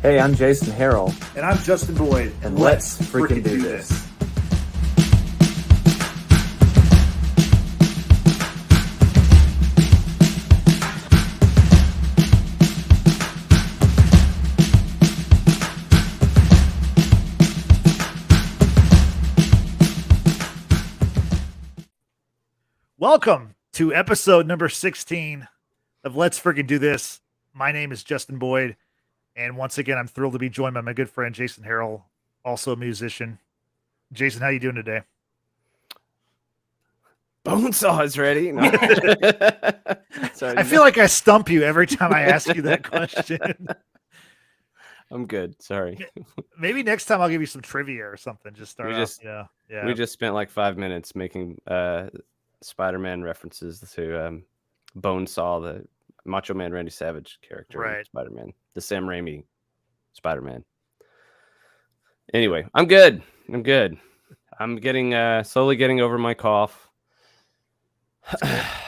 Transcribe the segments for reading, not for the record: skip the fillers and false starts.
Hey, I'm Jason Harrell. And I'm Justin Boyd. And let's freaking do this. Welcome to episode number 16 of Let's Freaking Do This. My name is Justin Boyd, and once again, I'm thrilled to be joined by my good friend Jason Harrell, also a musician. Jason, how you doing today? Bonesaw is ready. No. Sorry, I feel like I stump you every time I ask you that question. I'm good. Sorry. Maybe next time I'll give you some trivia or something. Just start off. Yeah. We just spent like 5 minutes making Spider-Man references to Bonesaw, the Macho Man Randy Savage character in Spider-Man, the Sam Raimi Spider-Man. Anyway, I'm good. I'm getting slowly getting over my cough.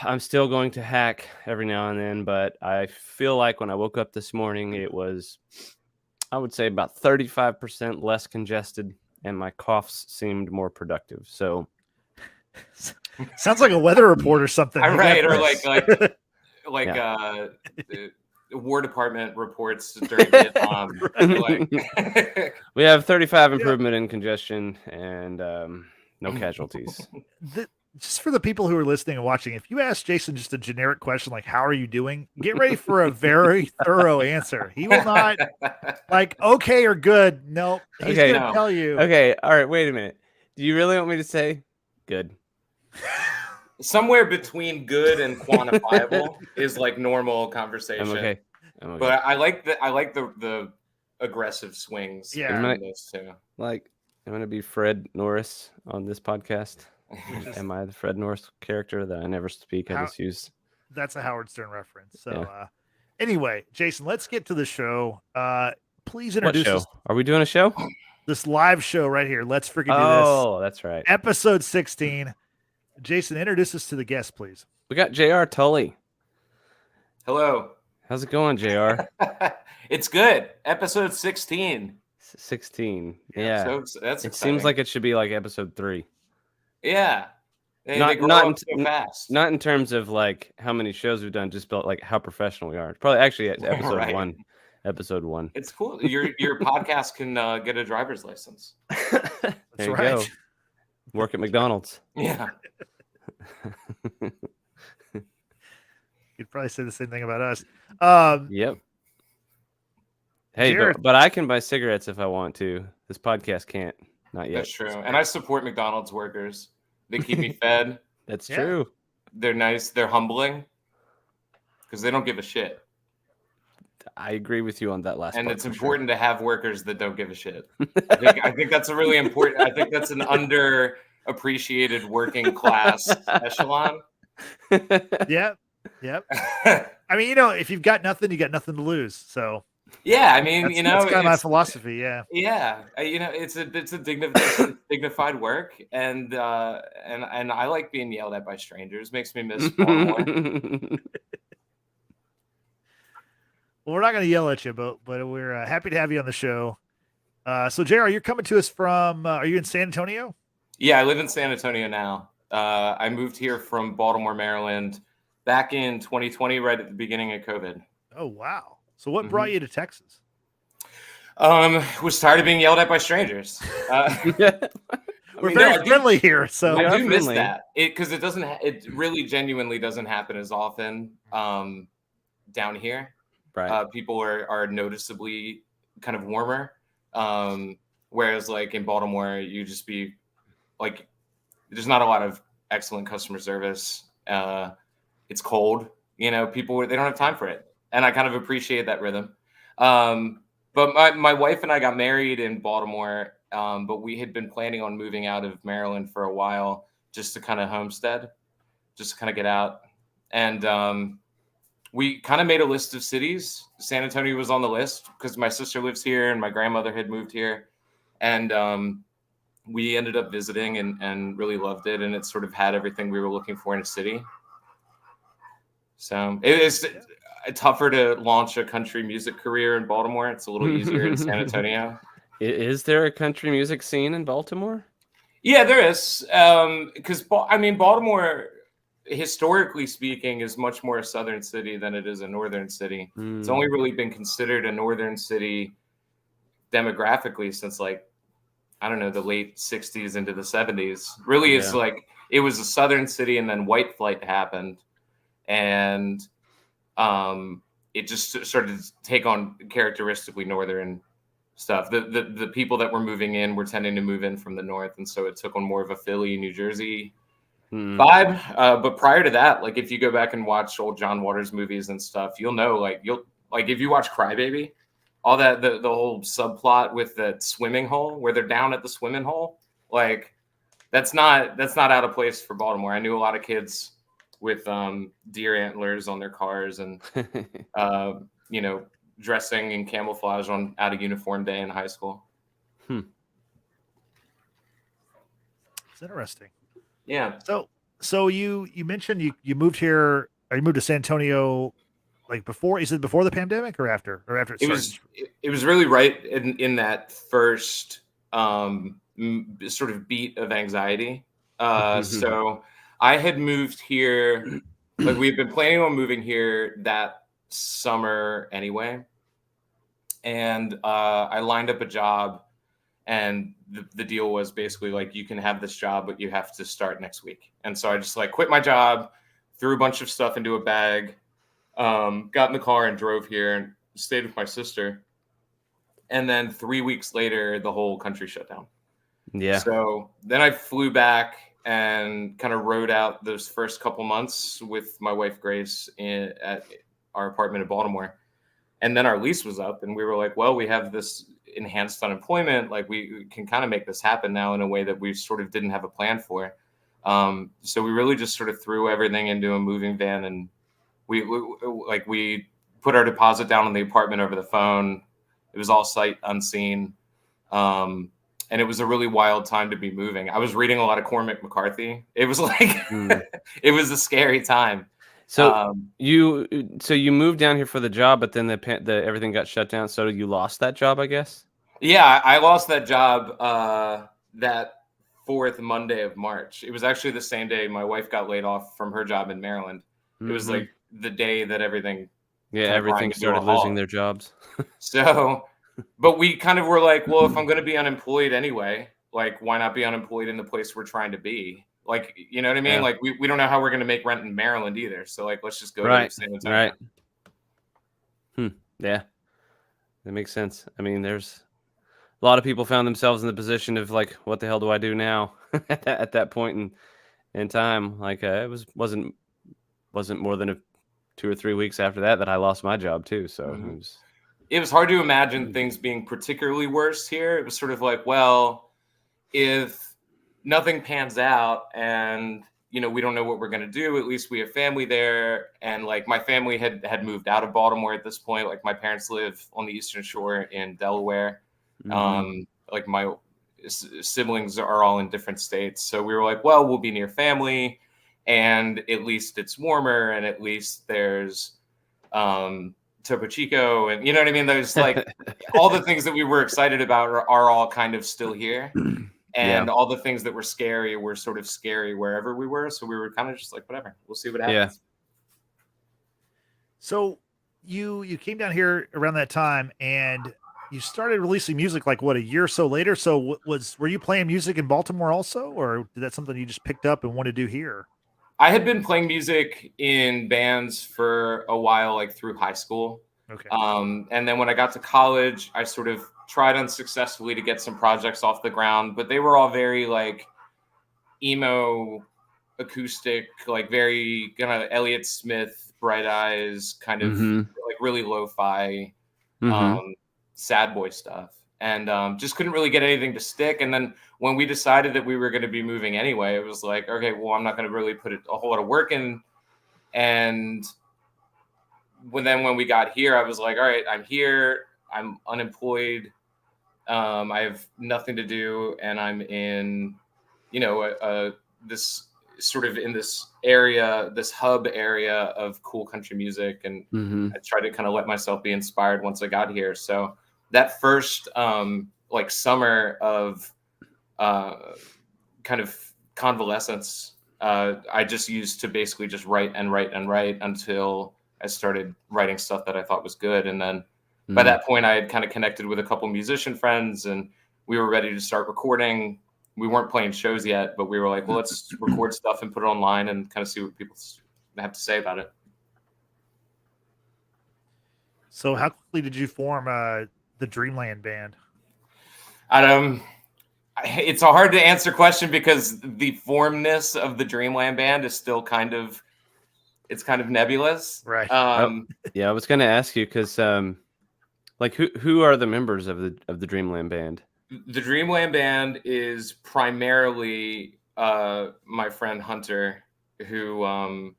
I'm still going to hack every now and then, but I feel like when I woke up this morning, it was, I would say, about 35% less congested, and my coughs seemed more productive. So, sounds like a weather report or something. Right, or like the War Department reports during Vietnam. We have 35 improvement in congestion and no casualties. Just for the people who are listening and watching, if you ask Jason just a generic question like, how are you doing? Get ready for a very thorough answer. He will not like, okay or good. Nope. He's going to tell you. Okay. All right. Wait a minute. Do you really want me to say good? Somewhere between good and quantifiable is like normal conversation. I'm okay. But I like the aggressive swings. Yeah. Those two. Like, I'm going to be Fred Norris on this podcast. Am I the Fred Norris character that I never speak? I just use. That's a Howard Stern reference. So, anyway, Jason, let's get to the show. Please introduce us. Are we doing a show? This live show right here. Let's freaking do this. Oh, that's right. Episode 16. Jason, introduce us to the guest, please. We got JR Tully. Hello. How's it going, JR? It's good. Episode 16. 16. Yeah. So that's it seems like it should be like episode 3. Yeah. Not fast. Not in terms of like how many shows we've done, just like how professional we are. Probably actually episode 1. Episode 1. It's cool. Your podcast can get a driver's license. There you go. Work at McDonald's. Yeah. You'd probably say the same thing about us. Yep. Hey, but I can buy cigarettes if I want to. This podcast can't. Not yet. That's true. And I support McDonald's workers. They keep me fed. That's true. They're nice. They're humbling because they don't give a shit. I agree with you on that last and part. It's important to have workers that don't give a shit. I think that's a really important. I think that's an underappreciated working class echelon. Yep. I mean, if you've got nothing, you got nothing to lose. So. Yeah, I mean, that's kind of my philosophy. Yeah. It's a dignified work, and I like being yelled at by strangers. Makes me miss Baltimore. Well, we're not going to yell at you, but we're happy to have you on the show. So, JR, you're coming to us from. Are you in San Antonio? Yeah, I live in San Antonio now. I moved here from Baltimore, Maryland, back in 2020, right at the beginning of COVID. Oh, wow. So what brought you to Texas? Was tired of being yelled at by strangers. We're very friendly here, so I do miss that. Because it really genuinely doesn't happen as often down here. Right. People are noticeably kind of warmer. Whereas like in Baltimore, you just be like, there's not a lot of excellent customer service. It's cold. People they don't have time for it. And I kind of appreciate that rhythm. But my wife and I got married in Baltimore, but we had been planning on moving out of Maryland for a while just to kind of homestead, just to kind of get out. And we kind of made a list of cities. San Antonio was on the list because my sister lives here and my grandmother had moved here. And we ended up visiting and really loved it. And it sort of had everything we were looking for in a city. So tougher to launch a country music career in Baltimore. It's a little easier in San Antonio. Is there a country music scene in Baltimore? Yeah, there is. Because Baltimore, historically speaking, is much more a southern city than it is a northern city. It's only really been considered a northern city demographically since like, I don't know, the late 60s into the 70s. Really, it's like it was a southern city, and then white flight happened, and it just started to take on characteristically northern stuff. The people that were moving in were tending to move in from the north, and so it took on more of a Philly, New Jersey vibe. But prior to that, like if you go back and watch old John Waters movies and stuff, you'll know if you watch Crybaby, all that the whole subplot with the swimming hole where they're down at the swimming hole, like that's not out of place for Baltimore. I knew a lot of kids with deer antlers on their cars and dressing in camouflage on out of uniform day in high school. It's interesting. Yeah. So you mentioned you moved here, or you moved to San Antonio like before? Is it before the pandemic or after? Or after it was really right in that first sort of beat of anxiety. So I had moved here, like we had been planning on moving here that summer anyway, and I lined up a job, and the deal was basically like, you can have this job, but you have to start next week. And so I just like quit my job, threw a bunch of stuff into a bag, got in the car and drove here and stayed with my sister. And then 3 weeks later, the whole country shut down. Yeah. So then I flew back and kind of rode out those first couple months with my wife, Grace, at our apartment in Baltimore. And then our lease was up, and we were like, well, we have this enhanced unemployment. Like we can kind of make this happen now in a way that we sort of didn't have a plan for. So we really just sort of threw everything into a moving van, and we put our deposit down on the apartment over the phone. It was all sight unseen. And it was a really wild time to be moving. I was reading a lot of Cormac McCarthy. It was like, it was a scary time. So you moved down here for the job, but then the everything got shut down. So you lost that job, I guess. Yeah, I lost that job that fourth Monday of March. It was actually the same day my wife got laid off from her job in Maryland. It was like the day that everything started losing their jobs. So, but we kind of were like, well, if I'm going to be unemployed anyway, like why not be unemployed in the place we're trying to be? Like, you know what I mean? Yeah. Like we don't know how we're going to make rent in Maryland either. So like, let's just go to San Antonio. Right. Yeah, that makes sense. I mean, there's a lot of people found themselves in the position of like, what the hell do I do now at that point in time? Like it wasn't more than 2 or 3 weeks after that I lost my job too. So it was hard to imagine things being particularly worse here. It was sort of like, well, if nothing pans out and, we don't know what we're going to do, at least we have family there. And like my family had moved out of Baltimore at this point. Like my parents live on the Eastern Shore in Delaware. Like my siblings are all in different states. So we were like, well, we'll be near family and at least it's warmer and at least there's, Topo Chico, and you know what I mean? There's like all the things that we were excited about are all kind of still here. And all the things that were scary were sort of scary wherever we were. So we were kind of just like, whatever, we'll see what happens. Yeah. So you came down here around that time and you started releasing music like what, a year or so later. So were you playing music in Baltimore also, or did that something you just picked up and wanted to do here? I had been playing music in bands for a while, like through high school. Okay. And then when I got to college, I sort of tried unsuccessfully to get some projects off the ground, but they were all very like emo, acoustic, like very kind of Elliott Smith, Bright Eyes, kind of like really lo-fi, sad boy stuff. And just couldn't really get anything to stick. And then when we decided that we were going to be moving anyway, it was like, okay, well, I'm not going to really put a whole lot of work in. And when we got here, I was like, all right, I'm here. I'm unemployed. I have nothing to do. And I'm in, this sort of in this area, this hub area of cool country music, and I tried to kind of let myself be inspired once I got here. So that first like summer of kind of convalescence, I just used to basically just write and write and write until I started writing stuff that I thought was good. And then by that point, I had kind of connected with a couple musician friends, and we were ready to start recording. We weren't playing shows yet, but we were like, well, let's record stuff and put it online and kind of see what people have to say about it. So how quickly did you form the Dreamland band? It's a hard to answer question because the formness of the Dreamland band is still kind of nebulous. Right. Yeah, I was going to ask you because like who are the members of the Dreamland band? The Dreamland band is primarily my friend Hunter, who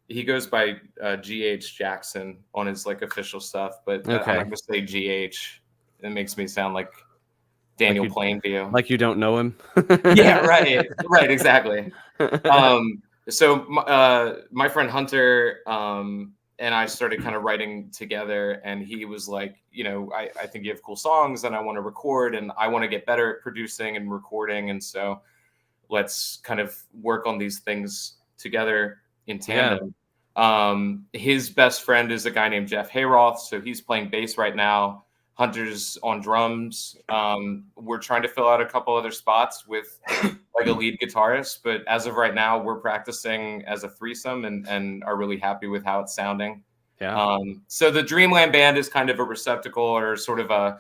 he goes by GH Jackson on his like official stuff, but I'm not gonna say GH. It makes me sound like Daniel Plainview. Like you don't know him? Yeah, right, exactly. So my friend Hunter and I started kind of writing together, and he was like, I think you have cool songs and I want to record, and I want to get better at producing and recording. And so let's kind of work on these things together in tandem. Yeah. His best friend is a guy named Jeff Hayroth. So he's playing bass right now. Hunter's on drums. We're trying to fill out a couple other spots with like a lead guitarist, but as of right now, we're practicing as a threesome and are really happy with how it's sounding. Yeah. So the Dreamland band is kind of a receptacle, or sort of a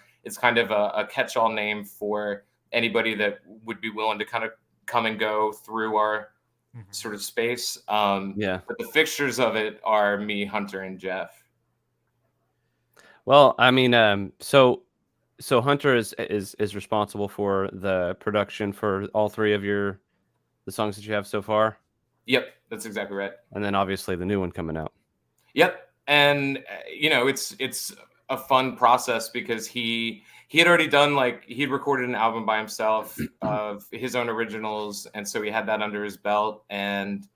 catch-all name for anybody that would be willing to kind of come and go through our sort of space. But the fixtures of it are me, Hunter, and Jeff. Well, I mean, so Hunter is responsible for the production for all three of the songs that you have so far. Yep, that's exactly right. And then obviously the new one coming out. Yep, and it's a fun process because he had already done he'd recorded an album by himself of his own originals, and so he had that under his belt, and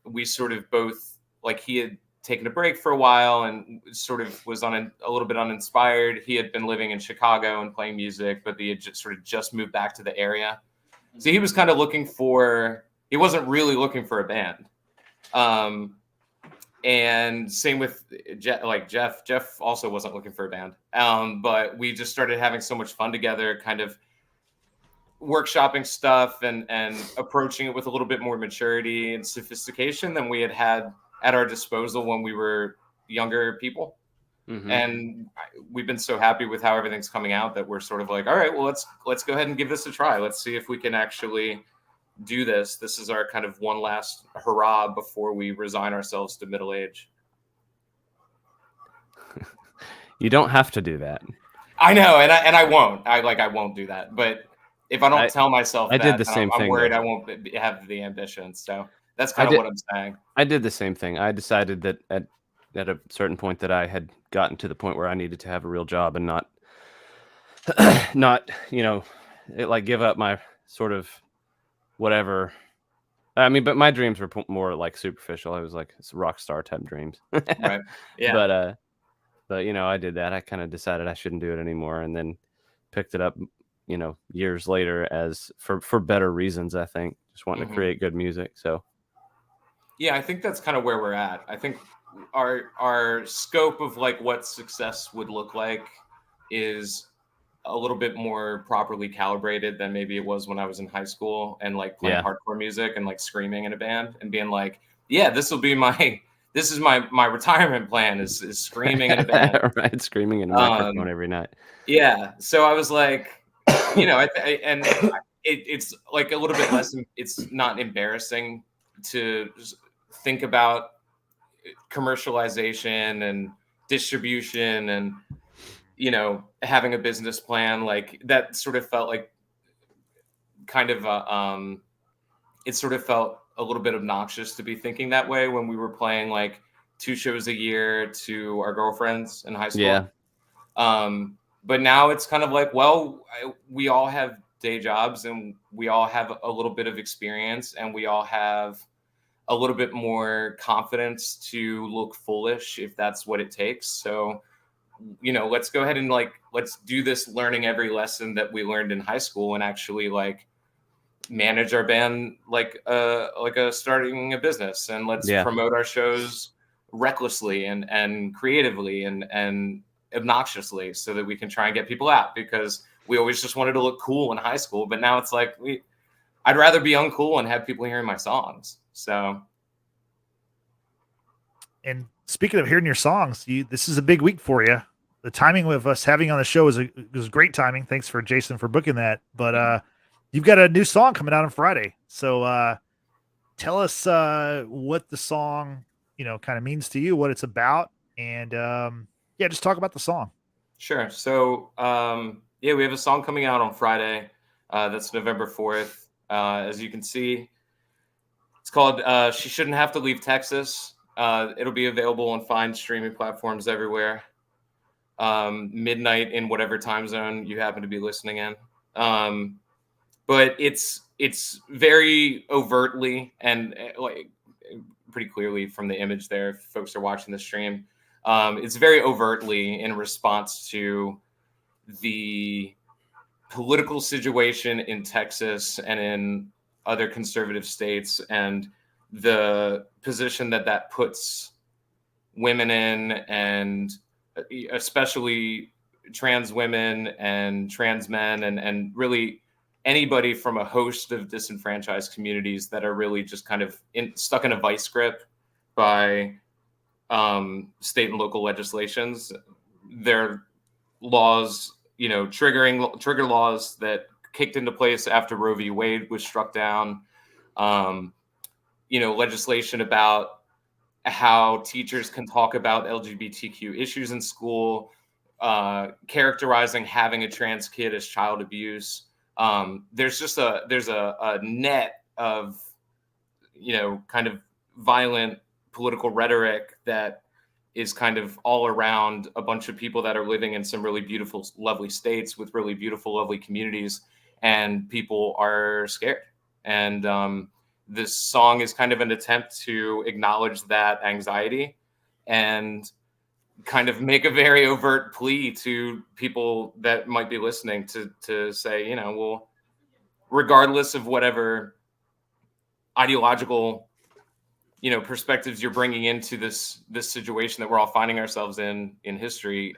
we sort of both he had taken a break for a while and sort of was a little bit uninspired. He had been living in Chicago and playing music, but he had just moved back to the area. So he was kind of he wasn't really looking for a band. And same with Jeff. Jeff also wasn't looking for a band. But we just started having so much fun together, kind of workshopping stuff and approaching it with a little bit more maturity and sophistication than we had at our disposal when we were younger people. And we've been so happy with how everything's coming out that we're sort of like, all right, well, let's go ahead and give this a try. Let's see if we can actually do this. This is our kind of one last hurrah before we resign ourselves to middle age. You don't have to do that. I know, and I won't. I won't do that. But if I don't tell myself did the same thing. I'm worried I won't have the ambition. So that's kind of what I'm saying. I did the same thing. I decided that at a certain point that I had gotten to the point where I needed to have a real job and not give up my sort of whatever. I mean, but my dreams were more like superficial. I was like rock star type dreams. Right. Yeah. But I did that. I kind of decided I shouldn't do it anymore, and then picked it up, years later as for better reasons. I think just wanting to create good music. So. Yeah, I think that's kind of where we're at. I think our scope of what success would look like is a little bit more properly calibrated than maybe it was when I was in high school and playing hardcore music and screaming in a band and being like, yeah, this is my retirement plan is screaming in a band. Right, screaming in a microphone every night. Yeah, so I was like, it's a little bit less. It's not embarrassing to think about commercialization and distribution and having a business plan. That sort of felt like kind of it sort of felt a little bit obnoxious to be thinking that way when we were playing 2 shows a year to our girlfriends in high school. Yeah. But now it's kind of we all have day jobs, and we all have a little bit of experience, and we all have a little bit more confidence to look foolish if that's what it takes. So, let's go ahead and let's do this learning every lesson that we learned in high school and actually manage our band like a starting a business, and let's promote our shows recklessly and creatively and obnoxiously so that we can try and get people out, because we always just wanted to look cool in high school, but now it's like I'd rather be uncool and have people hearing my songs. So, and speaking of hearing your songs, this is a big week for you. The timing of us having on the show was great timing. Thanks for Jason for booking that. But you've got a new song coming out on Friday. So tell us what the song, kind of means to you, what it's about, and just talk about the song. Sure. So we have a song coming out on Friday. That's November 4th. As you can see, it's called "She Shouldn't Have to Leave Texas." It'll be available on fine streaming platforms everywhere. Midnight in whatever time zone you happen to be listening in. But it's very overtly and pretty clearly from the image there, if folks are watching the stream. It's very overtly in response to the political situation in Texas and in other conservative states, and the position that puts women in, and especially trans women and trans men, and really anybody from a host of disenfranchised communities that are really just kind of stuck in a vice grip by state and local legislations. Their laws, trigger laws that kicked into place after Roe v. Wade was struck down. Legislation about how teachers can talk about LGBTQ issues in school, characterizing having a trans kid as child abuse. There's a net of, kind of violent political rhetoric that is kind of all around a bunch of people that are living in some really beautiful, lovely states with really beautiful, lovely communities, and people are scared. And this song is kind of an attempt to acknowledge that anxiety and kind of make a very overt plea to people that might be listening to say, well, regardless of whatever ideological, perspectives you're bringing into this situation that we're all finding ourselves in history,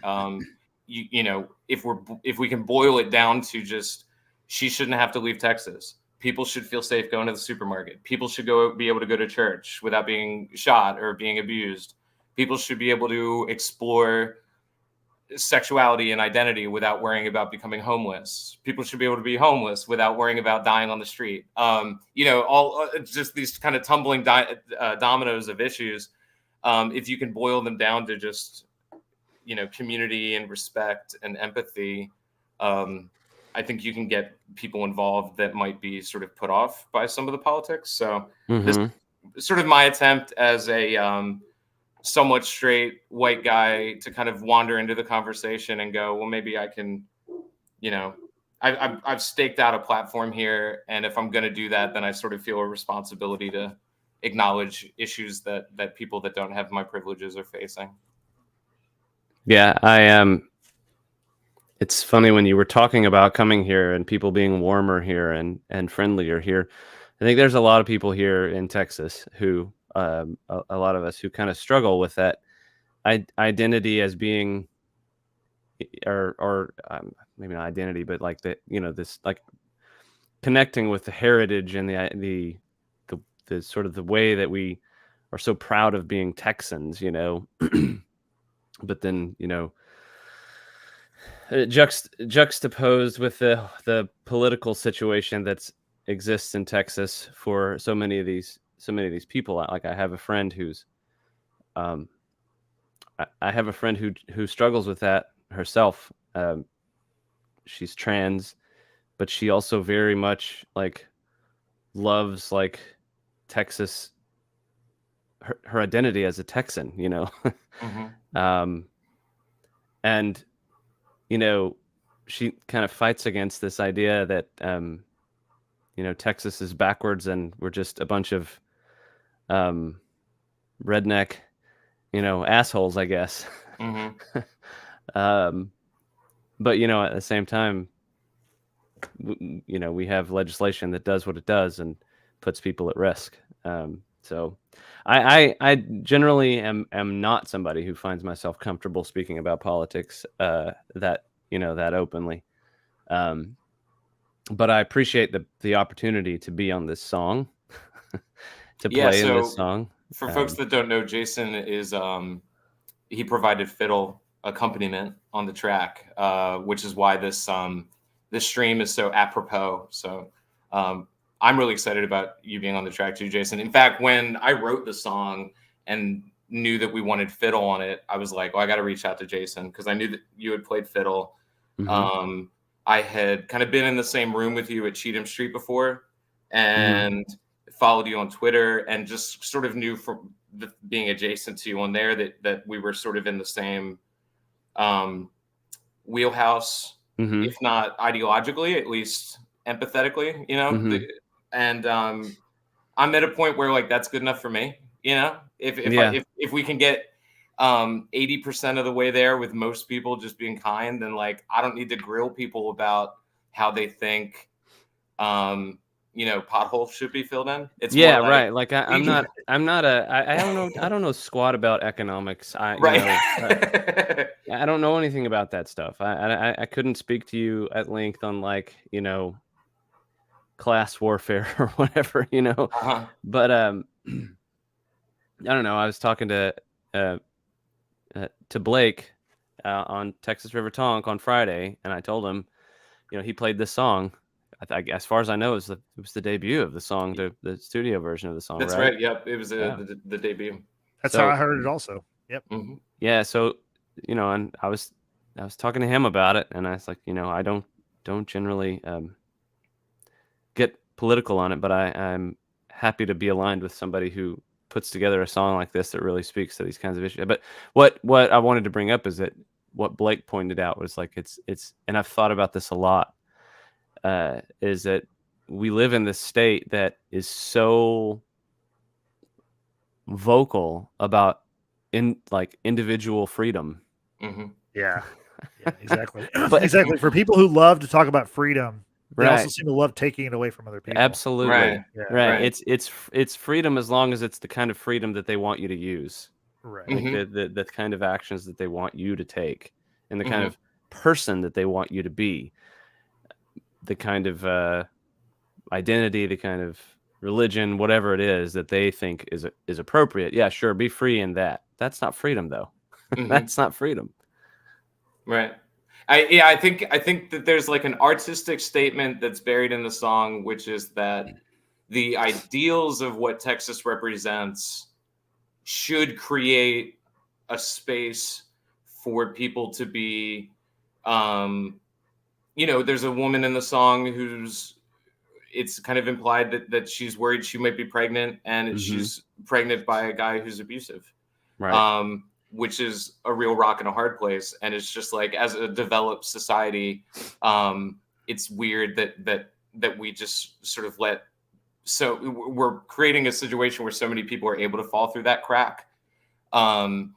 if we can boil it down to just, she shouldn't have to leave Texas. People should feel safe going to the supermarket. People should be able to go to church without being shot or being abused. People should be able to explore sexuality and identity without worrying about becoming homeless. People should be able to be homeless without worrying about dying on the street. All just these kind of tumbling dominoes of issues. If you can boil them down to just, community and respect and empathy, I think you can get people involved that might be sort of put off by some of the politics. So This is sort of my attempt as a somewhat straight white guy to kind of wander into the conversation and go, well, maybe I can, I've staked out a platform here. And if I'm going to do that, then I sort of feel a responsibility to acknowledge issues that people that don't have my privileges are facing. Yeah, it's funny when you were talking about coming here and people being warmer here and friendlier here. I think there's a lot of people here in Texas who, a lot of us who kind of struggle with that identity as being, or maybe not identity, but like this like connecting with the heritage and the sort of the way that we are so proud of being Texans, but then, juxtaposed with the political situation that exists in Texas for so many of these people. Like I have a friend who's, I have a friend who struggles with that herself. She's trans, but she also very much loves Texas, her identity as a Texan, Mm-hmm. And she kind of fights against this idea that Texas is backwards and we're just a bunch of redneck, assholes, I guess. Mm-hmm. But at the same time, we have legislation that does what it does and puts people at risk. So I generally am not somebody who finds myself comfortable speaking about politics that openly. But I appreciate the opportunity to be on this song, to play in this song. For folks that don't know, Jason is he provided fiddle accompaniment on the track, which is why this stream is so apropos. So I'm really excited about you being on the track too, Jason. In fact, when I wrote the song and knew that we wanted fiddle on it, I was like, I got to reach out to Jason because I knew that you had played fiddle. Mm-hmm. I had kind of been in the same room with you at Cheatham Street before and followed you on Twitter and just sort of knew from being adjacent to you on there that we were sort of in the same wheelhouse, if not ideologically, at least empathetically, and I'm at a point where like that's good enough for me, if we can get 80% of the way there with most people just being kind, then like I don't need to grill people about how they think potholes should be filled in. It's right. Like I don't know squat about economics. I don't know anything about that stuff. I couldn't speak to you at length on like, class warfare or whatever, but I don't know. I was talking to Blake on Texas River Tonk on Friday, and I told him, he played this song. As far as I know, it was the debut of the song, the studio version of the song. That's right. Yep, it was the debut. That's how I heard it also. Yep. Mm-hmm. Yeah. So and I was talking to him about it, and I was like, I don't generally get political on it, but I'm happy to be aligned with somebody who puts together a song like this that really speaks to these kinds of issues. But what I wanted to bring up is that what Blake pointed out was like it's and I've thought about this a lot, is that we live in this state that is so vocal about individual freedom. Mm-hmm. Yeah, exactly. But exactly, for people who love to talk about freedom, they also seem to love taking it away from other people. Absolutely. Right. Yeah. Right. It's freedom as long as it's the kind of freedom that they want you to use. Right. Like the kind of actions that they want you to take, and the kind of person that they want you to be, the kind of identity, the kind of religion, whatever it is that they think is appropriate. Yeah, sure, be free in that. That's not freedom, though. That's not freedom. Right. I think that there's like an artistic statement that's buried in the song, which is that the ideals of what Texas represents should create a space for people to be, there's a woman in the song it's kind of implied that she's worried she might be pregnant, and she's pregnant by a guy who's abusive. Right. Which is a real rock and a hard place. And it's just like, as a developed society, it's weird that we just sort of we're creating a situation where so many people are able to fall through that crack. And,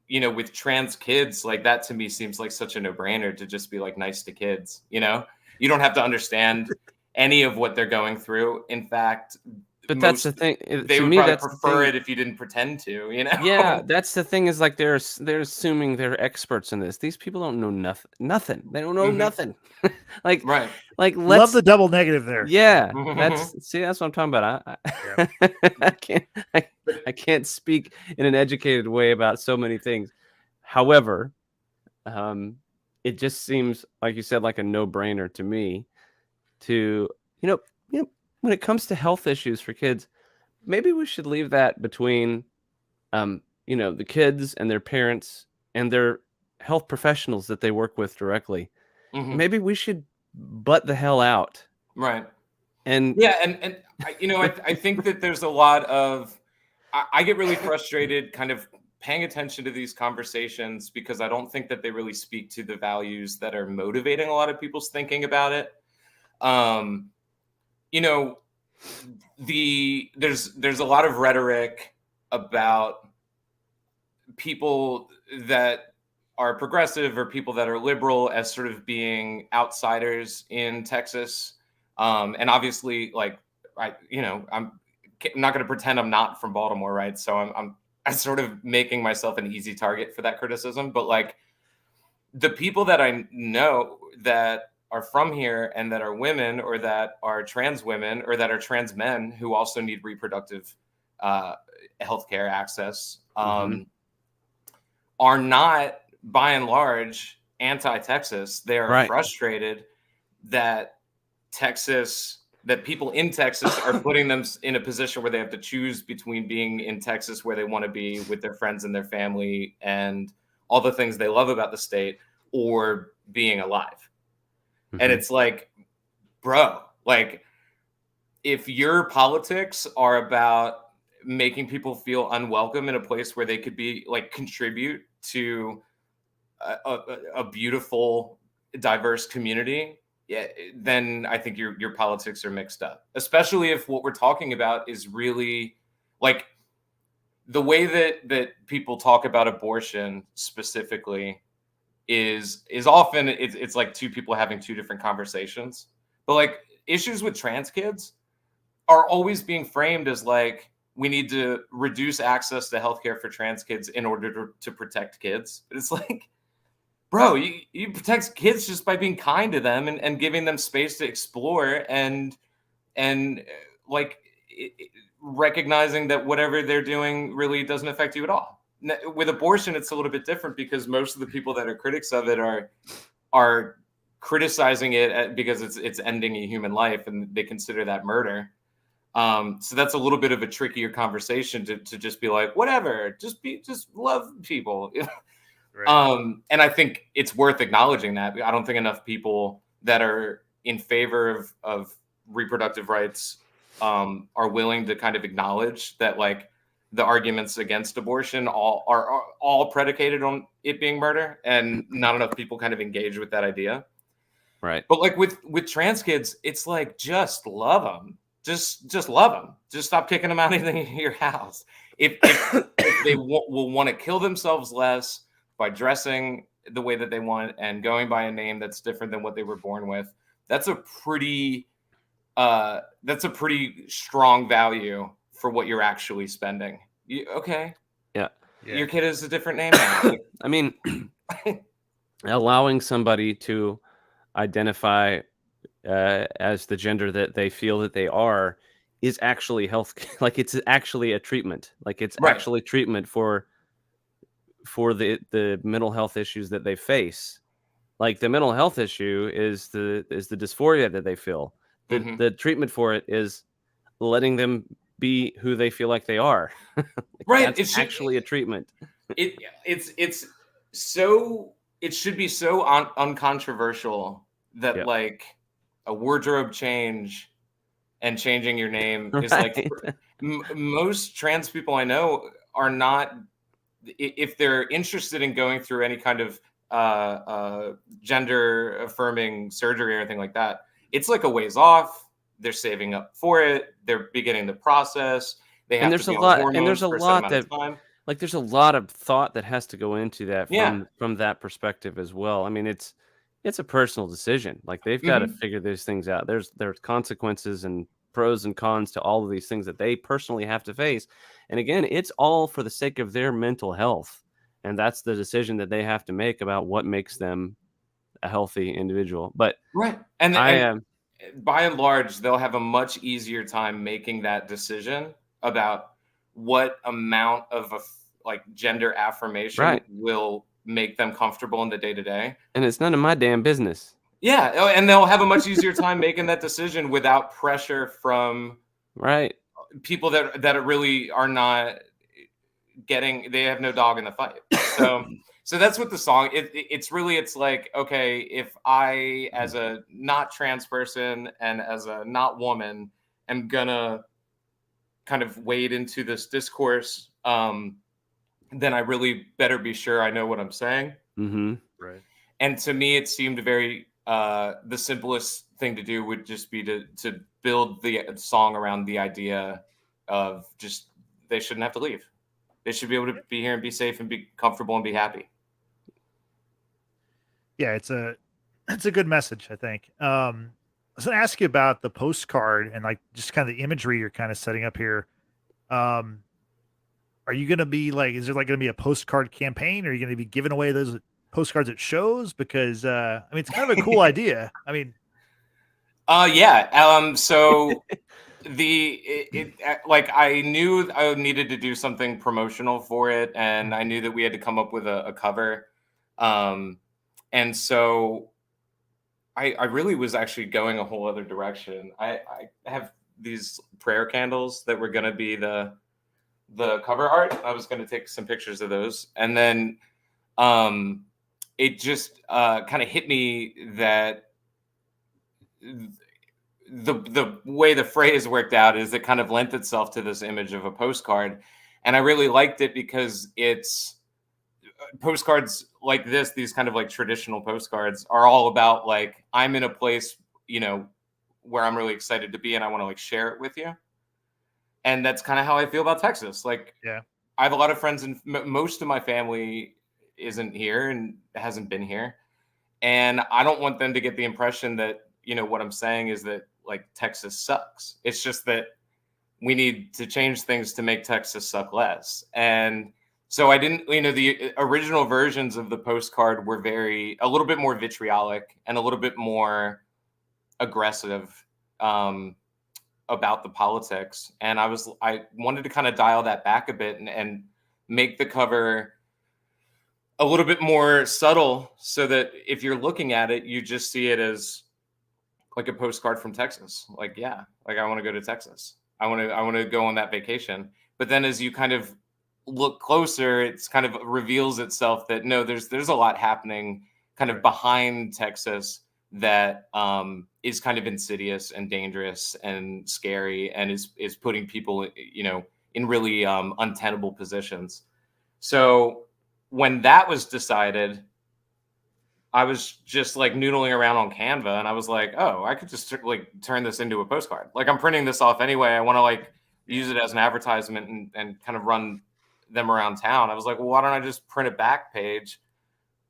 with trans kids, like that to me seems like such a no-brainer to just be like nice to kids, you don't have to understand any of what they're going through. In fact, but that's the thing. They would probably prefer it if you didn't pretend to, Yeah, that's the thing. Is like they're assuming they're experts in this. These people don't know nothing. They don't know nothing. Like Love the double negative there. Yeah, that's what I'm talking about. I can't speak in an educated way about so many things. However, it just seems, like you said, like a no-brainer to me. To when it comes to health issues for kids, maybe we should leave that between, the kids and their parents and their health professionals that they work with directly. Maybe we should butt the hell out. Right. And I think that there's a lot of, I get really frustrated kind of paying attention to these conversations because I don't think that they really speak to the values that are motivating a lot of people's thinking about it. You know, there's a lot of rhetoric about people that are progressive or people that are liberal as sort of being outsiders in Texas. And obviously, like, I'm not going to pretend I'm not from Baltimore, right? So I'm sort of making myself an easy target for that criticism. But like, the people that I know that are from here and that are women or that are trans women or that are trans men who also need reproductive healthcare access are not, by and large, anti-Texas. They are frustrated that people in Texas are putting them in a position where they have to choose between being in Texas where they want to be with their friends and their family and all the things they love about the state, or being alive. And it's like, bro, like, if your politics are about making people feel unwelcome in a place where they could be like contribute to a beautiful, diverse community, then I think your politics are mixed up, especially if what we're talking about is really like the way that people talk about abortion specifically is often it's like two people having two different conversations. But like, issues with trans kids are always being framed as like, we need to reduce access to healthcare for trans kids in order to protect kids. But it's like, bro, you protect kids just by being kind to them and giving them space to explore and like recognizing that whatever they're doing really doesn't affect you at all. With abortion, it's a little bit different because most of the people that are critics of it are criticizing it because it's ending a human life and they consider that murder. So that's a little bit of a trickier conversation to just be like, whatever, just love people. Right. And I think it's worth acknowledging that. I don't think enough people that are in favor of reproductive rights are willing to kind of acknowledge that, like, the arguments against abortion are all predicated on it being murder, and not enough people kind of engage with that idea. Right. But like with trans kids, it's like, just love them. Just love them. Just stop kicking them out of your house. If they will want to kill themselves less by dressing the way that they want and going by a name that's different than what they were born with, that's a pretty strong value for what you're actually spending. Okay. Yeah. Your kid is a different name now. I mean, allowing somebody to identify as the gender that they feel that they are is actually health. Like, it's actually a treatment. Like, it's actually treatment for the mental health issues that they face. Like, the mental health issue is the dysphoria that they feel. The treatment for it is letting them be who they feel like they are. Like, it's actually a treatment. It should be so uncontroversial that like a wardrobe change and changing your name is like, most trans people I know are not, if they're interested in going through any kind of gender affirming surgery or anything like that, it's like a ways off. They're saving up for it. They're beginning the process. They have there's to be a lot, on hormones and there's a for lot certain amount of time. Like, there's a lot of thought that has to go into that from that perspective as well. I mean, it's a personal decision. Like, they've got to figure these things out. There's consequences and pros and cons to all of these things that they personally have to face. And again, it's all for the sake of their mental health. And that's the decision that they have to make about what makes them a healthy individual. But and by and large, they'll have a much easier time making that decision about what amount of gender affirmation will make them comfortable in the day-to-day. And it's none of my damn business. Yeah. And they'll have a much easier time making that decision without pressure from people that really are not they have no dog in the fight. So that's what the song, it's like, okay, if I, as a not trans person and as a not woman, am gonna kind of wade into this discourse, then I really better be sure I know what I'm saying. Mm-hmm. Right. And to me, it seemed very the simplest thing to do would just be to build the song around the idea of just they shouldn't have to leave. They should be able to be here and be safe and be comfortable and be happy. Yeah, it's a good message, I think. I was gonna ask you about the postcard and like just kind of the imagery you're kind of setting up here. Um, are you gonna be like, is there like gonna be a postcard campaign? Are you gonna be giving away those postcards at shows? Because I mean, it's kind of a cool idea. I mean, Yeah. So like I knew I needed to do something promotional for it, and I knew that we had to come up with a cover. And so I really was actually going a whole other direction. I have these prayer candles that were going to be the cover art. I was going to take some pictures of those, and then it just kind of hit me that the way the phrase worked out is it kind of lent itself to this image of a postcard, and I really liked it because it's postcards like this, these kind of like traditional postcards are all about like I'm in a place, where I'm really excited to be and I want to like share it with you. And that's kind of how I feel about Texas. Like, yeah, I have a lot of friends, and most of my family isn't here and hasn't been here, and I don't want them to get the impression that what I'm saying is that like Texas sucks. It's just that we need to change things to make Texas suck less. And so I didn't, the original versions of the postcard were a little bit more vitriolic and a little bit more aggressive about the politics. And I wanted to kind of dial that back a bit and make the cover a little bit more subtle so that if you're looking at it, you just see it as like a postcard from Texas. Like, yeah, like I want to go to Texas. I want to go on that vacation. But then as you kind of look closer, it's kind of reveals itself that no, there's a lot happening kind of behind Texas that is kind of insidious and dangerous and scary and is putting people, in really untenable positions. So when that was decided, I was just like noodling around on Canva and I was like, oh, I could just like turn this into a postcard. Like I'm printing this off anyway. I want to like use it as an advertisement and kind of run them around town. I was like, well, why don't I just print a back page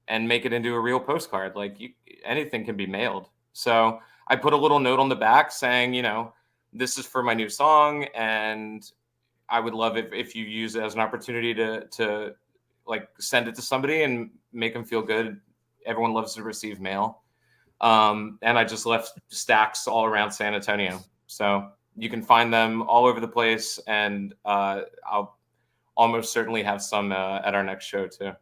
and make it into a real postcard? Like anything can be mailed. So I put a little note on the back saying, this is for my new song. And I would love it if you use it as an opportunity to like send it to somebody and make them feel good. Everyone loves to receive mail. And I just left stacks all around San Antonio. So you can find them all over the place. And I'll almost certainly have some at our next show too.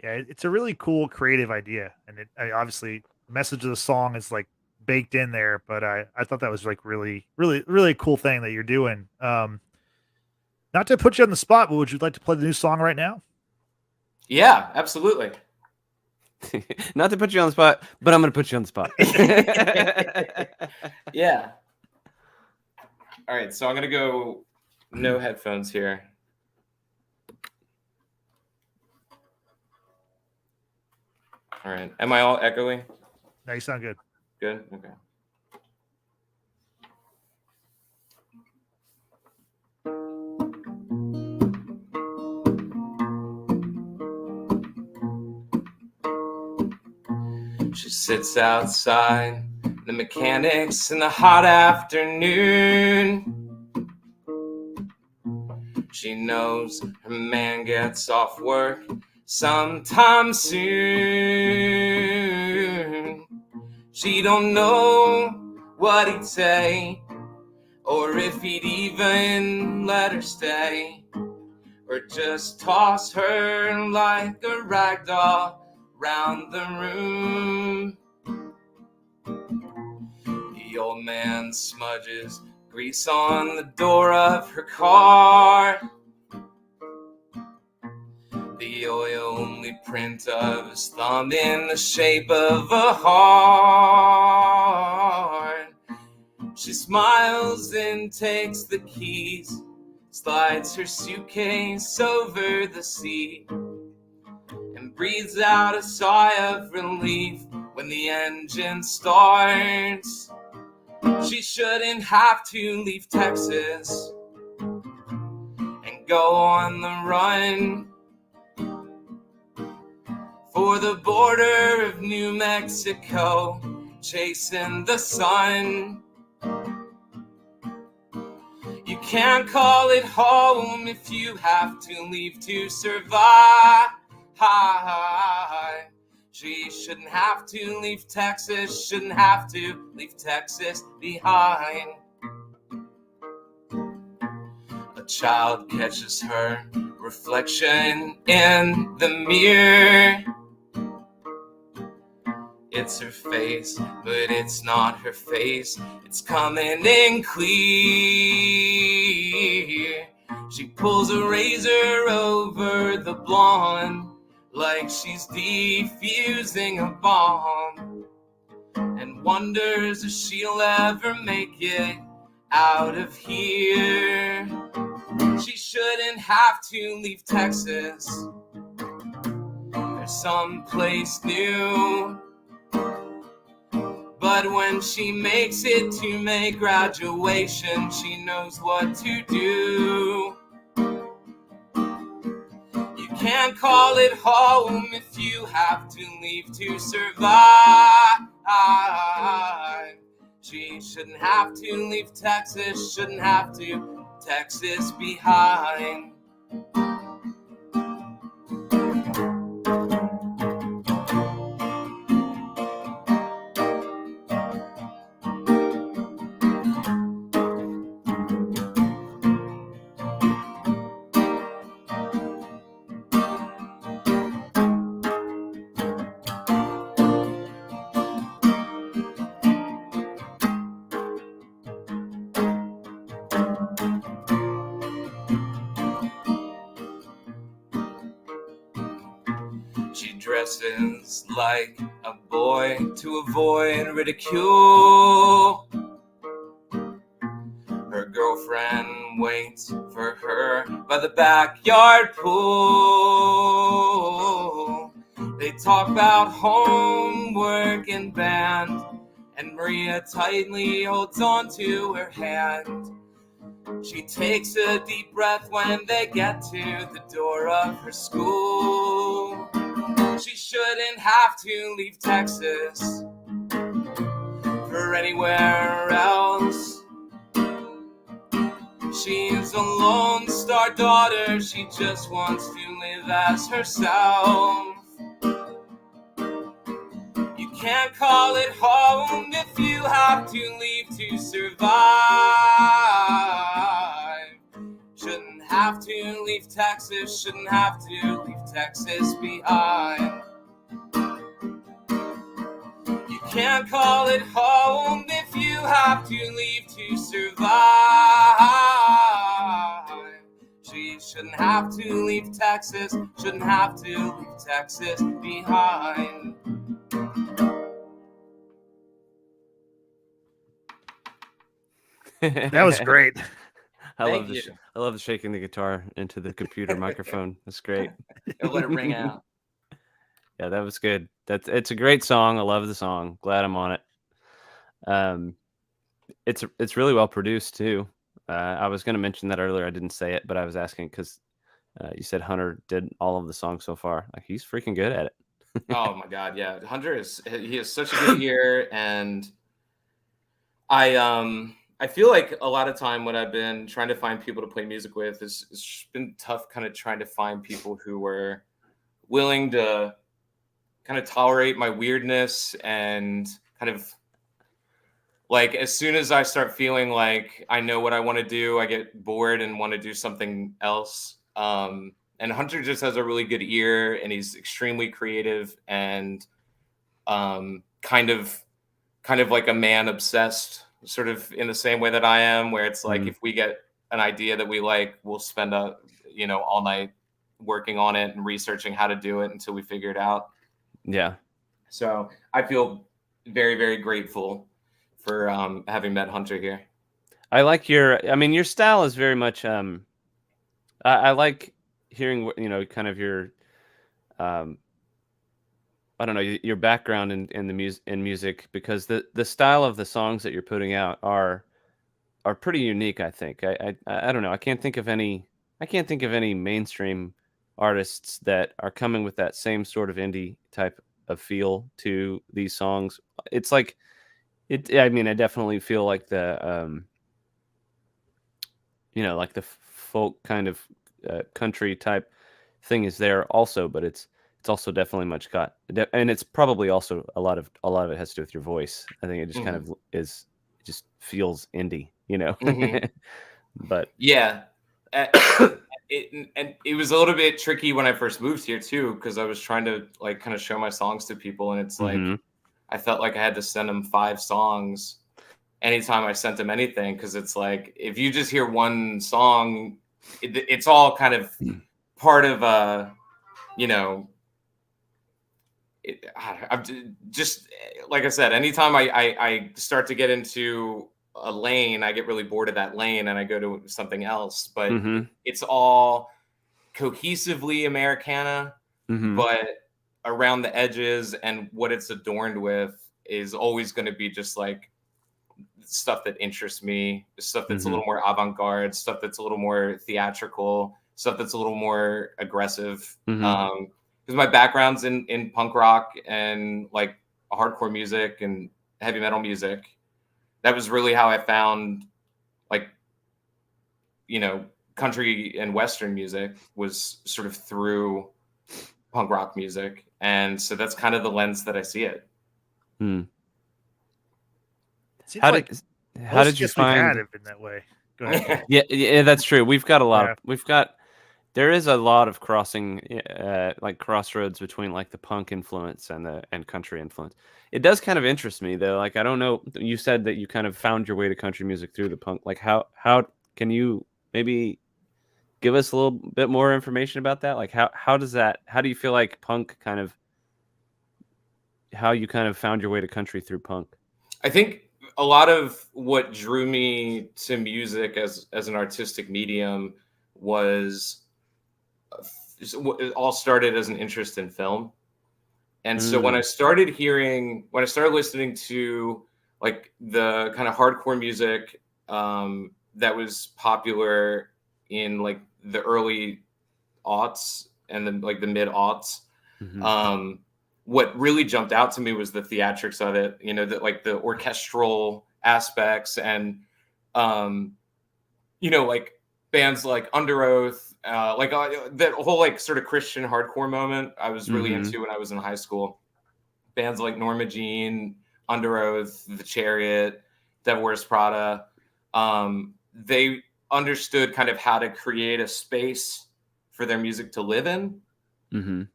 Yeah, it's a really cool creative idea. And obviously the message of the song is like baked in there, but I thought that was like really, really, really cool thing that you're doing. Not to put you on the spot, but would you like to play the new song right now? Yeah, absolutely. Not to put you on the spot, but I'm going to put you on the spot. Yeah. All right, so I'm going to go no headphones here. All right. Am I all echoey? No, you sound good. Good? Okay. She sits outside the mechanics in the hot afternoon. She knows her man gets off work sometime soon. She don't know what he'd say, or if he'd even let her stay, or just toss her like a rag doll round the room. The old man smudges grease on the door of her car. The oil-only print of his thumb in the shape of a heart. She smiles and takes the keys, slides her suitcase over the seat, and breathes out a sigh of relief when the engine starts. She shouldn't have to leave Texas and go on the run for the border of New Mexico, chasing the sun. You can't call it home if you have to leave to survive. She shouldn't have to leave Texas, shouldn't have to leave Texas behind. A child catches her reflection in the mirror. It's her face, but it's not her face. It's coming in clear. She pulls a razor over the blonde like she's defusing a bomb, and wonders if she'll ever make it out of here. She shouldn't have to leave Texas. There's someplace new. But when she makes it to May graduation, she knows what to do. You can't call it home if you have to leave to survive. She shouldn't have to leave Texas, shouldn't have to Texas behind. She dresses like a boy to avoid ridicule. Her girlfriend waits for her by the backyard pool. They talk about homework and band, and Maria tightly holds on to her hand. She takes a deep breath when they get to the door of her school. She shouldn't have to leave Texas for anywhere else. She's a Lone Star daughter, she just wants to live as herself. You can't call it home if you have to leave to survive. Shouldn't have to leave Texas, shouldn't have to leave Texas behind. You can't call it home if you have to leave to survive. She shouldn't have to leave Texas, shouldn't have to leave Texas behind. That was great. I Thank you. love shaking the guitar into the computer microphone. That's great. It'll let it ring out. Yeah, that was good. It's a great song. I love the song. Glad I'm on it. It's really well produced too. I was going to mention that earlier. I didn't say it, but I was asking because you said Hunter did all of the songs so far. Like, he's freaking good at it. Oh my God, yeah. Hunter he has such a good ear, and I feel like a lot of time when I've been trying to find people to play music with, it's been tough kind of trying to find people who were willing to kind of tolerate my weirdness, and kind of like, as soon as I start feeling like I know what I want to do, I get bored and want to do something else. And Hunter just has a really good ear, and he's extremely creative, and kind of like a man obsessed, sort of in the same way that I am, where it's like, if we get an idea that we like, we'll spend all night working on it and researching how to do it until we figure it out. Yeah. So I feel very, very grateful for having met Hunter here. I like your style is very much I like hearing what, you know, kind of your, um, I don't know, your background in the music, because the style of the songs that you're putting out are pretty unique, I think. I don't know. I can't think of any mainstream artists that are coming with that same sort of indie type of feel to these songs. It's like I mean, I definitely feel like you know, like the folk kind of country type thing is there also, but it's also definitely and it's probably also a lot of it has to do with your voice. I think it just kind Mhm. of it just feels indie, you know. Mhm. But Yeah. Uh, and it was a little bit tricky when I first moved here too, because I was trying to like kind of show my songs to people, and it's like mhm. I felt like I had to send them 5 songs anytime I sent them anything, because it's like if you just hear one song, it's all kind of part of you know, I'm just like I said, anytime I start to get into a lane, I get really bored of that lane and I go to something else. But Mhm. it's all cohesively Americana, Mhm. but around the edges and what it's adorned with is always going to be just like stuff that interests me, stuff that's a Mhm. little more avant-garde, stuff that's a little more theatrical, stuff that's a little more aggressive. Mhm. Because my background's in punk rock and like hardcore music and heavy metal music. That was really how I found like, you know, country and western music, was sort of through punk rock music. And so that's kind of the lens that I see it. Mm. It seems How like did how most did you guests we've had find? have been that way. Go ahead. Yeah, that's true. Yeah. There is a lot of crossing, like crossroads between like the punk influence and the country influence. It does kind of interest me though. Like I don't know. You said that you kind of found your way to country music through the punk. Like how can you maybe give us a little bit more information about that? Like how do you feel like punk kind of how you kind of found your way to country through punk? I think a lot of what drew me to music as an artistic medium was it all started as an interest in film. And so Mm, when I started listening to like the kind of hardcore music that was popular in like the early aughts and then like the mid aughts, mhm, um, what really jumped out to me was the theatrics of it, you know, that like the orchestral aspects and, um, you know, like bands like Under Oath, that whole like sort of Christian hardcore moment I was really mhm, into when I was in high school. Bands like Norma Jean, Under Oath, The Chariot, Devil Wears Prada. They understood kind of how to create a space for their music to live in. mhm,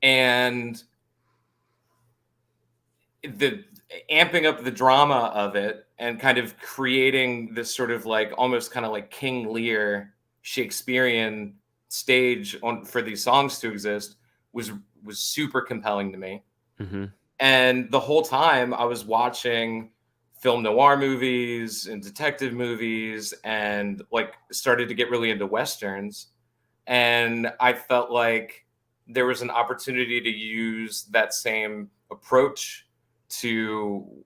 And the amping up the drama of it and kind of creating this sort of like almost kind of like King Lear Shakespearean stage on for these songs to exist was super compelling to me. mhm, And the whole time I was watching film noir movies and detective movies and like started to get really into westerns, and I felt like there was an opportunity to use that same approach to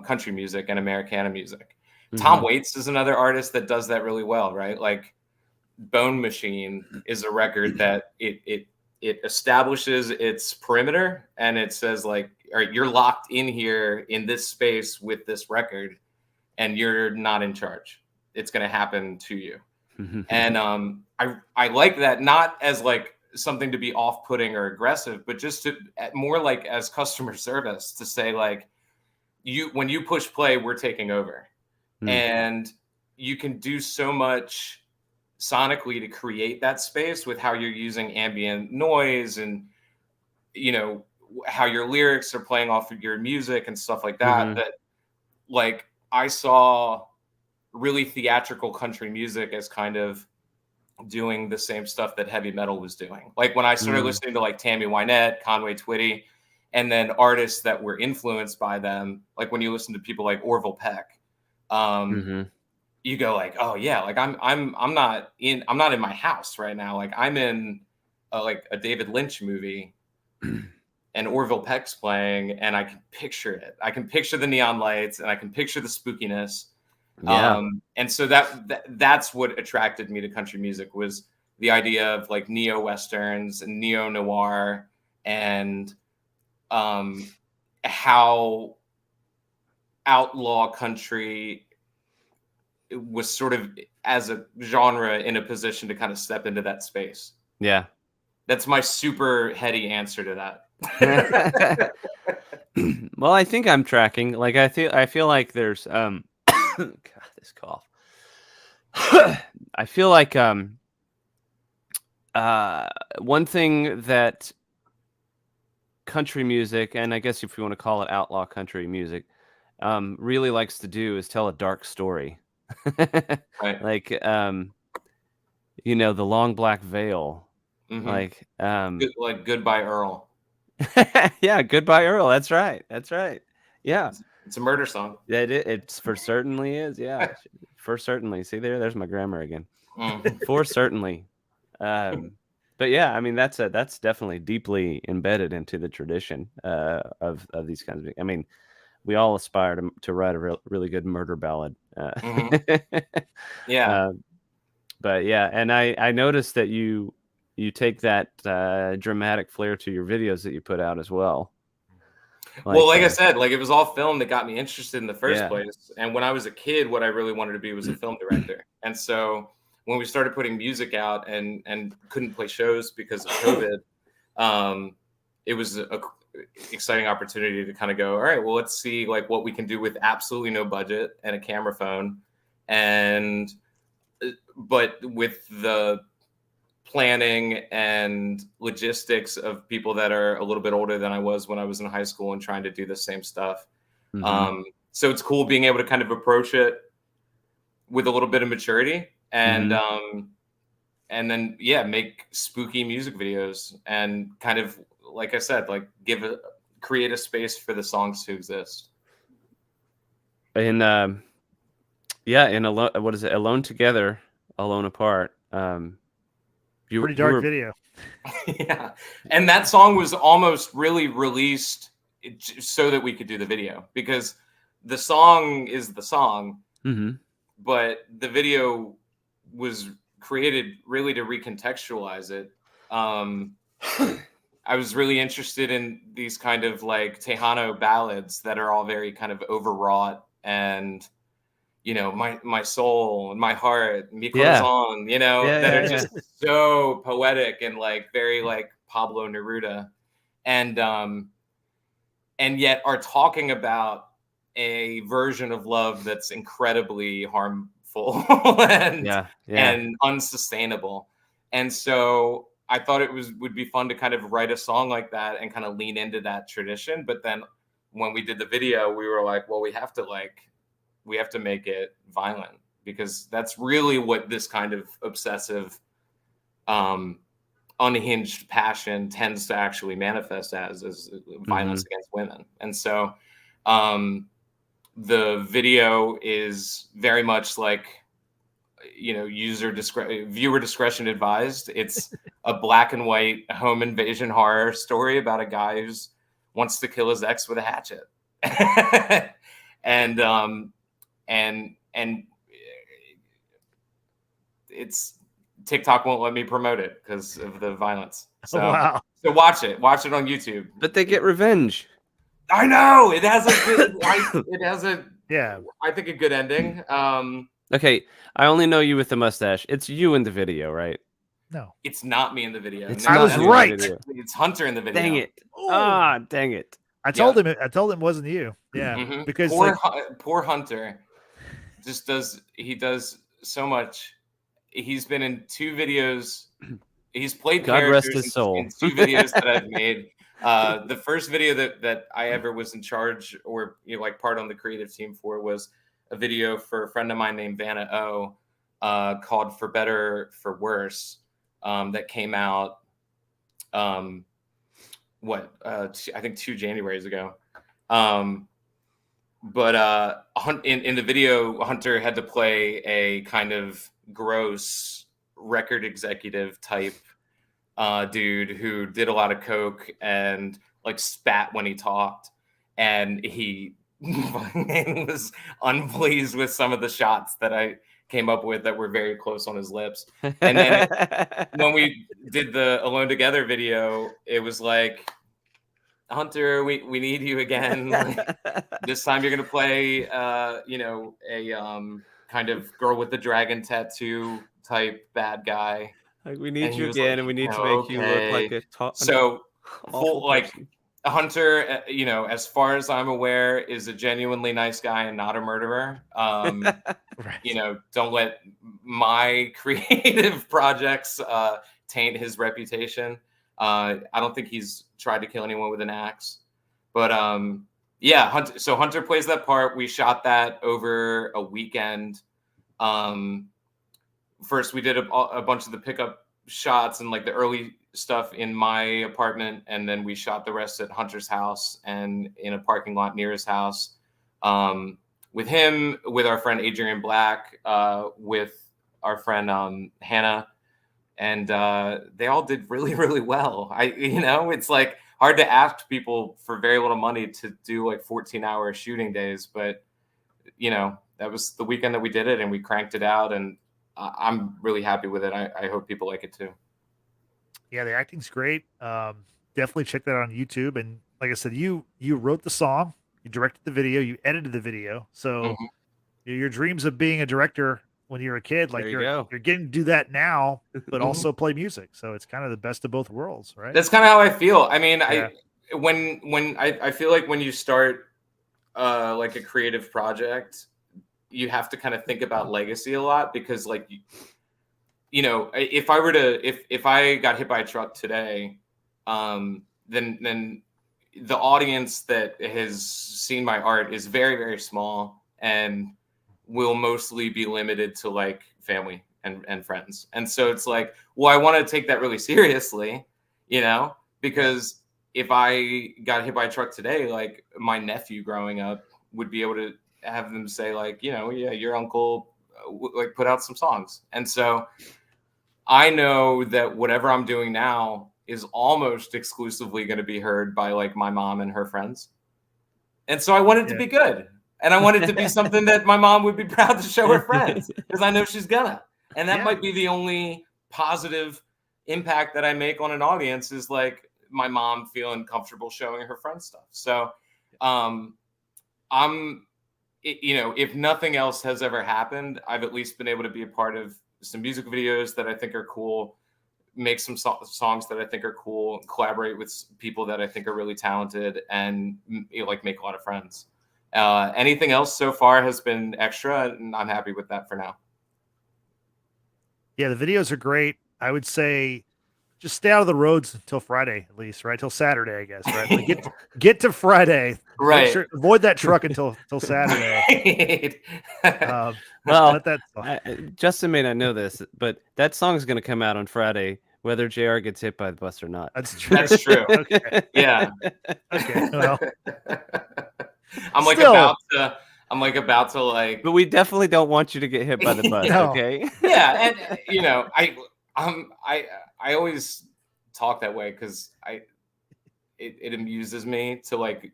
country music and Americana music. Tom mhm, Waits is another artist that does that really well, right? Like Bone Machine is a record that it establishes its perimeter and it says like, all right, you're locked in here in this space with this record, and you're not in charge. It's going to happen to you. mhm, And I like that, not as like something to be off-putting or aggressive, but just to more like as customer service to say like, you when you push play, we're taking over, mm, and you can do so much sonically to create that space with how you're using ambient noise and, you know, how your lyrics are playing off of your music and stuff like that. mhm, That like I saw really theatrical country music as kind of doing the same stuff that heavy metal was doing. Like when I started mm, listening to like Tammy Wynette, Conway Twitty, and then artists that were influenced by them, like when you listen to people like Orville Peck, um, mhm, you go like, oh yeah, like I'm not in my house right now. Like I'm in like a David Lynch movie and Orville Peck's playing, and I can picture it. I can picture the neon lights, and I can picture the spookiness. Yeah. And so that's what attracted me to country music, was the idea of like neo westerns and neo noir, and how outlaw country was sort of as a genre in a position to kind of step into that space. Yeah. That's my super heady answer to that. Well, I think I'm tracking. Like I feel like there's God, this cough. I feel like one thing that country music, and I guess if you want to call it outlaw country music, really likes to do is tell a dark story. Right. Like you know, the long black veil. Mhm. Like like Goodbye Earl. yeah, Goodbye Earl. That's right. Yeah. It's a murder song. Yeah, it's for certainly is. Yeah, for certainly. See there's my grammar again. For certainly. But yeah, I mean that's definitely deeply embedded into the tradition of these kinds of. I mean, we all aspire to write a really good murder ballad. Yeah. But yeah, and I noticed that you take that dramatic flair to your videos that you put out as well. Well, like I said, like it was all film that got me interested in the first Yeah. place. And when I was a kid, what I really wanted to be was a film director. And so when we started putting music out and couldn't play shows because of COVID, it was a exciting opportunity to kind of go, all right, well, let's see like what we can do with absolutely no budget and a camera phone, but with the planning and logistics of people that are a little bit older than I was when I was in high school and trying to do the same stuff. Mm-hmm. So it's cool being able to kind of approach it with a little bit of maturity and then make spooky music videos and kind of, like I said, like create a space for the songs to exist. And in what is it? Alone Together, Alone Apart. Pretty dark video. Yeah. And that song was almost really released so that we could do the video, because the song is the song, but the video was created really to recontextualize it. I was really interested in these kind of like Tejano ballads that are all very kind of overwrought and, you know, my soul and my heart, mi corazón, you know, that are just so poetic and like very like Pablo Neruda, and yet are talking about a version of love that's incredibly harmful and unsustainable. And so I thought it would be fun to kind of write a song like that and kind of lean into that tradition. But then when we did the video, we were like, well, we have to make it violent, because that's really what this kind of obsessive, unhinged passion tends to actually manifest as violence against women. And so the video is very much like, you know, viewer discretion advised. It's a black and white home invasion horror story about a guy who wants to kill his ex with a hatchet. And it's TikTok won't let me promote it because of the violence. So, so watch it on YouTube. But they get revenge. I know it has I think a good ending. Okay, I only know you with the mustache. It's you in the video, right? No, it's not me in the video. I was right. It's Hunter in the video. Dang it! Dang it! I told him it wasn't you. Yeah, because poor Hunter just does so much. He's been in 2 videos. He's played God rest characters his soul. in 2 videos that I've made. The first video that I ever was in charge or like part on the creative team for was a video for a friend of mine named Vanna O, called For Better For Worse, that came out I think 2 Januaries ago. in the video, Hunter had to play a kind of gross record executive type dude who did a lot of coke and like spat when he talked, and he was unpleased with some of the shots that I came up with that were very close on his lips. And then when we did the Alone Together video, it was like, Hunter, we need you again. Like, this time you're gonna play you know, a kind of girl with the dragon tattoo type bad guy. Like, we need And he you was again, like, and we need to "Oh, make you look like okay." a So awful like person. Hunter, you know, as far as I'm aware, is a genuinely nice guy and not a murderer. Right. You know, don't let my creative projects taint his reputation. I don't think he's tried to kill anyone with an axe, but yeah, Hunter plays that part. We shot that over a weekend. First we did a bunch of the pickup shots and like the early stuff in my apartment, and then we shot the rest at Hunter's house and in a parking lot near his house. With him, with our friend Adrian Black, with our friend Hannah, and they all did really, really well. You know, it's like hard to ask people for very little money to do like 14-hour shooting days, but you know, that was the weekend that we did it, and we cranked it out, and I'm really happy with it. I hope people like it too. Yeah, the acting's great. Definitely check that out on YouTube. And like I said, you wrote the song, you directed the video, you edited the video. So your dreams of being a director when you're a kid, like you're getting to do that now, but also play music. So it's kind of the best of both worlds, right? That's kind of how I feel. I mean, yeah. I feel like when you start like a creative project, you have to kind of think about legacy a lot, because like you know, if I got hit by a truck today, then the audience that has seen my art is very, very small and will mostly be limited to like family and friends. And so it's like, well, I want to take that really seriously, you know, because if I got hit by a truck today, like my nephew growing up would be able to have them say like, you know, yeah, your uncle like put out some songs. And so I know that whatever I'm doing now is almost exclusively going to be heard by like my mom and her friends. And so I want it to be good. And I want it to be something that my mom would be proud to show her friends, because I know she's gonna. And that might be the only positive impact that I make on an audience, is like my mom feeling comfortable showing her friends stuff. So you know, if nothing else has ever happened, I've at least been able to be a part of some music videos that I think are cool, make some songs that I think are cool, collaborate with people that I think are really talented, and you know, like make a lot of friends. Anything else so far has been extra, and I'm happy with that for now. Yeah, the videos are great. I would say just stay out of the roads until Friday, at least, right? Till Saturday, I guess, right? Like get to Friday, right? Sure, avoid that truck until Saturday. Well, that Justin may not know this, but that song is going to come out on Friday, whether JR gets hit by the bus or not. That's true. That's true. Okay. Yeah. Okay. Well, I'm like about to like. But we definitely don't want you to get hit by the bus. No. Okay. Yeah, and you know, I always talk that way because it amuses me to like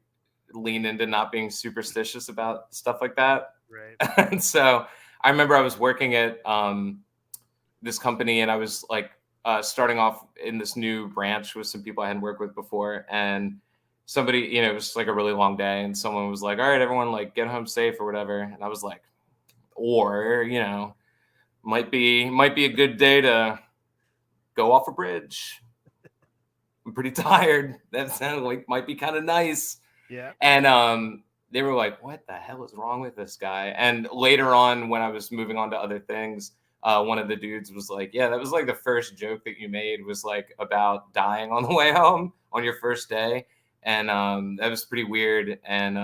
lean into not being superstitious about stuff like that. Right. And so I remember I was working at this company, and I was like starting off in this new branch with some people I hadn't worked with before, and somebody, you know, it was like a really long day, and someone was like, all right, everyone, like get home safe or whatever. And I was like, or, you know, might be a good day to go off a bridge. I'm pretty tired. That sounded like might be kind of nice. Yeah. And they were like, what the hell is wrong with this guy? And later on, when I was moving on to other things, one of the dudes was like, yeah, that was like the first joke that you made was like about dying on the way home on your first day. And that was pretty weird. And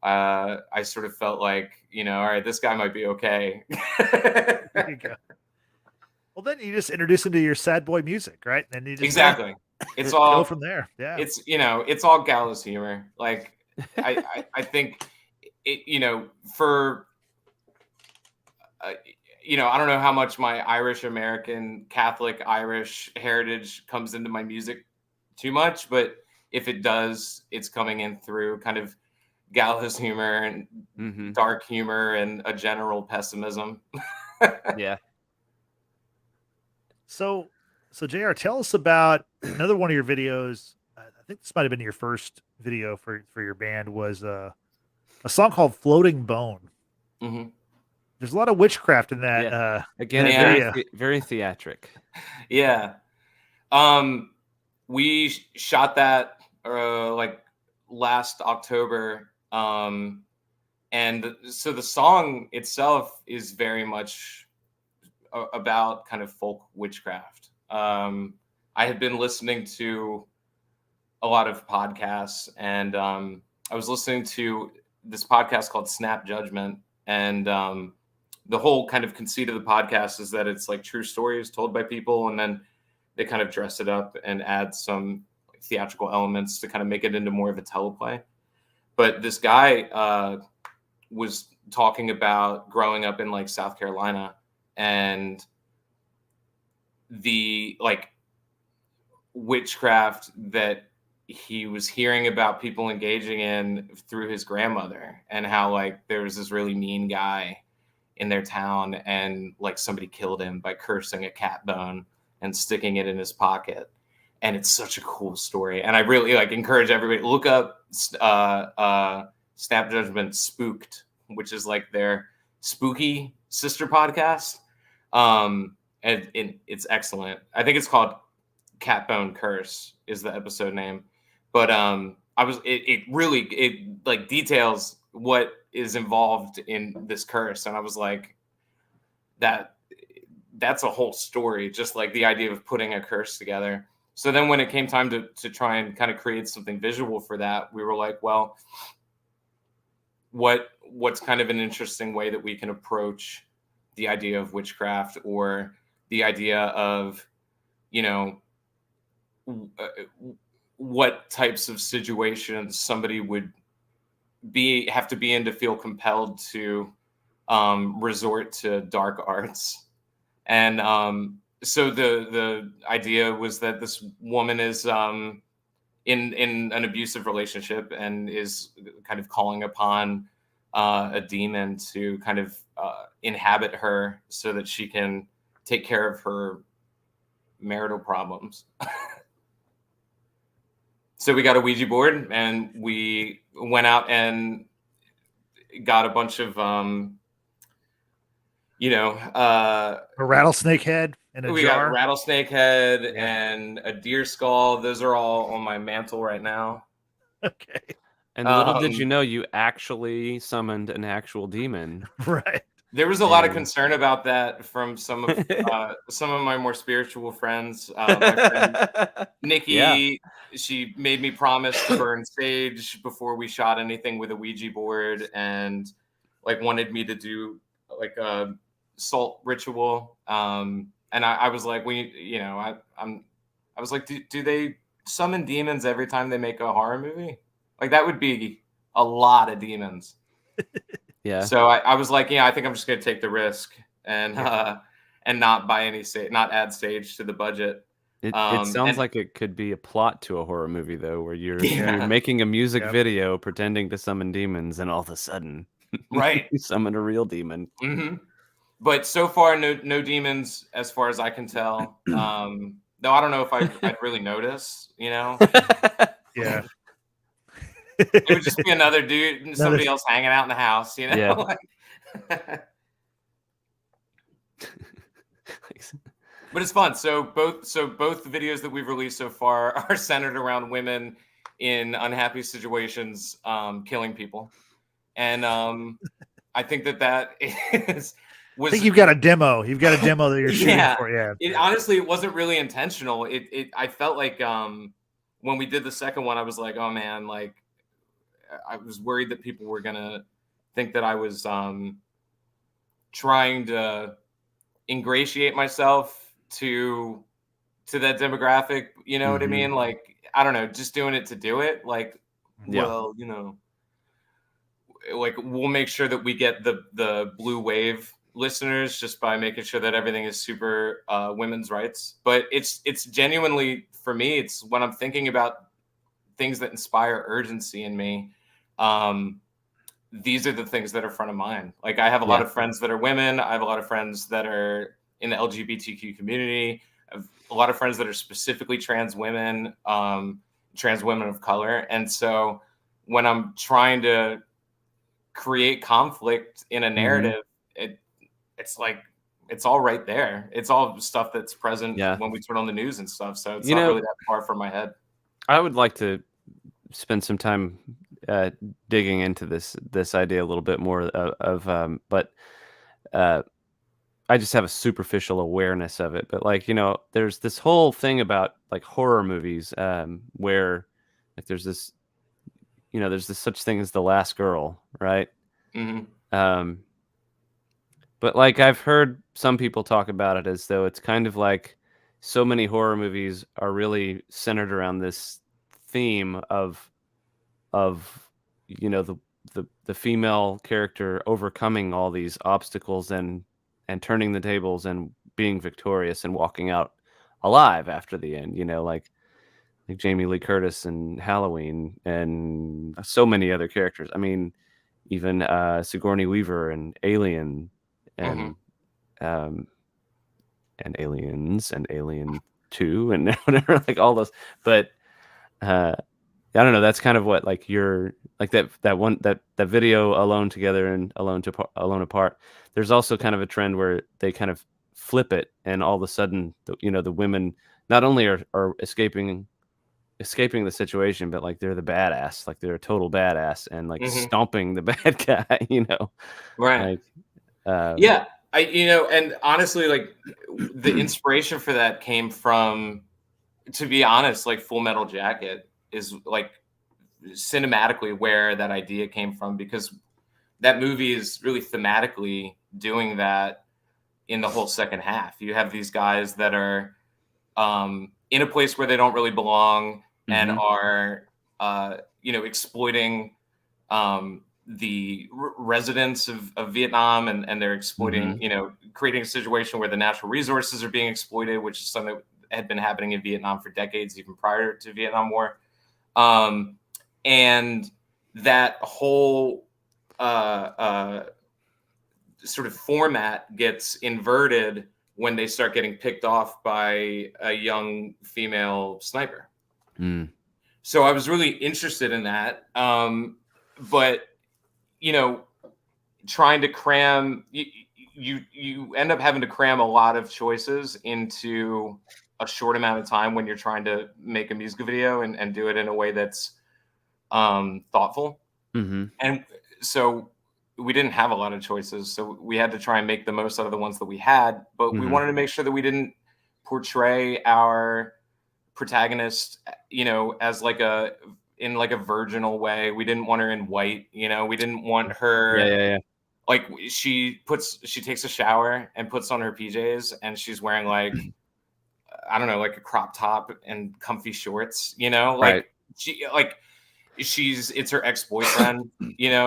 I sort of felt like, you know, all right, this guy might be okay. There you go. Well, then you just introduce him to your sad boy music, right? And you just exactly. It's all go from there. Yeah. It's, you know, it's all gallows humor. Like I think for I don't know how much my Irish American Catholic Irish heritage comes into my music too much, but if it does, it's coming in through kind of gallows humor and dark humor and a general pessimism. Yeah. So JR, tell us about another one of your videos. I think this might have been your first video for your band, was a song called "Floating Bone." Mm-hmm. There's a lot of witchcraft in that. Yeah. Again, very theatric. Yeah. We shot that like last October. And so the song itself is very much about kind of folk witchcraft. I had been listening to a lot of podcasts, and I was listening to this podcast called Snap Judgment, and the whole kind of conceit of the podcast is that it's like true stories told by people, and then they kind of dress it up and add some theatrical elements to kind of make it into more of a teleplay. But this guy was talking about growing up in like South Carolina and the like witchcraft that he was hearing about people engaging in through his grandmother, and how like there was this really mean guy in their town, and like somebody killed him by cursing a cat bone and sticking it in his pocket. And it's such a cool story, and I really like encourage everybody to look up Snap Judgment Spooked, which is like their spooky sister podcast. And it's excellent. I think it's called Cat Bone Curse is the episode name. But it really like details what is involved in this curse, and I was like, that's a whole story, just like the idea of putting a curse together. So then when it came time to try and kind of create something visual for that, we were like, well, what's kind of an interesting way that we can approach the idea of witchcraft, or the idea of, what types of situations somebody would have to be in to feel compelled to resort to dark arts. And so the idea was that this woman is in an abusive relationship and is kind of calling upon a demon to kind of inhabit her so that she can take care of her marital problems. So we got a Ouija board, and we went out and got a bunch of, a rattlesnake head in a we jar. got a rattlesnake head and a deer skull. Those are all on my mantle right now. Okay. And little did you know, you actually summoned an actual demon. Right. There was a lot of concern about that from some of my more spiritual friends. My friend Nikki, she made me promise to burn sage before we shot anything with a Ouija board, and like wanted me to do like a salt ritual. And I was like, I was like, do they summon demons every time they make a horror movie? Like that would be a lot of demons. Yeah. So I was like, I think I'm just going to take the risk and not buy any not add stage to the budget. It sounds like it could be a plot to a horror movie, though, where you're making a music video pretending to summon demons, and all of a sudden, right, you summon a real demon. Mm-hmm. But so far, no demons, as far as I can tell. Though I don't know if I'd really notice. Yeah. It would just be another dude, somebody else hanging out in the house, Yeah. But it's fun. So both the videos that we've released so far are centered around women in unhappy situations, killing people, and I think that is. I think you've got a demo. You've got a demo that you're shooting for. Yeah. Honestly, it wasn't really intentional. I felt like when we did the second one, I was like, oh man, like. I was worried that people were going to think that I was trying to ingratiate myself to that demographic. You know what I mean? Like, I don't know, just doing it to do it. Like, well, like we'll make sure that we get the blue wave listeners just by making sure that everything is super women's rights. But it's genuinely, for me, it's when I'm thinking about things that inspire urgency in me. These are the things that are front of mind. Like I have a lot of friends that are women. I have a lot of friends that are in the LGBTQ community. I have a lot of friends that are specifically trans women of color. And so when I'm trying to create conflict in a narrative, it's like, it's all right there. It's all stuff that's present when we turn on the news and stuff. So it's not really that far from my head. I would like to spend some time digging into this idea a little bit more but I just have a superficial awareness of it. But like, there's this whole thing about like horror movies where like there's this such thing as the last girl, right? But like I've heard some people talk about it as though it's kind of like so many horror movies are really centered around this theme of the female character overcoming all these obstacles and turning the tables and being victorious and walking out alive after the end, like Jamie Lee Curtis and Halloween and so many other characters. I mean, even Sigourney Weaver and Alien and Aliens and Alien 2 and whatever, like all those. But I don't know. That's kind of what like you're like that video Alone Together and Alone Apart. There's also kind of a trend where they kind of flip it, and all of a sudden, the women not only are escaping the situation, but like they're the badass, like they're a total badass, and like stomping the bad guy, Right. Like, and honestly, like the inspiration for that came from, to be honest, like Full Metal Jacket is like cinematically where that idea came from, because that movie is really thematically doing that in the whole second half. You have these guys that are in a place where they don't really belong and are, exploiting the residents of Vietnam, and they're exploiting, creating a situation where the natural resources are being exploited, which is something that had been happening in Vietnam for decades, even prior to Vietnam War. And that whole sort of format gets inverted when they start getting picked off by a young female sniper. So I was really interested in that. But, trying to cram, you end up having to cram a lot of choices into a short amount of time when you're trying to make a music video and do it in a way that's thoughtful. And so we didn't have a lot of choices. So we had to try and make the most out of the ones that we had, but we wanted to make sure that we didn't portray our protagonist, as in a virginal way. We didn't want her in white, we didn't want her. Like she takes a shower and puts on her PJs, and she's wearing like, I don't know, like a crop top and comfy shorts, like it's her ex-boyfriend,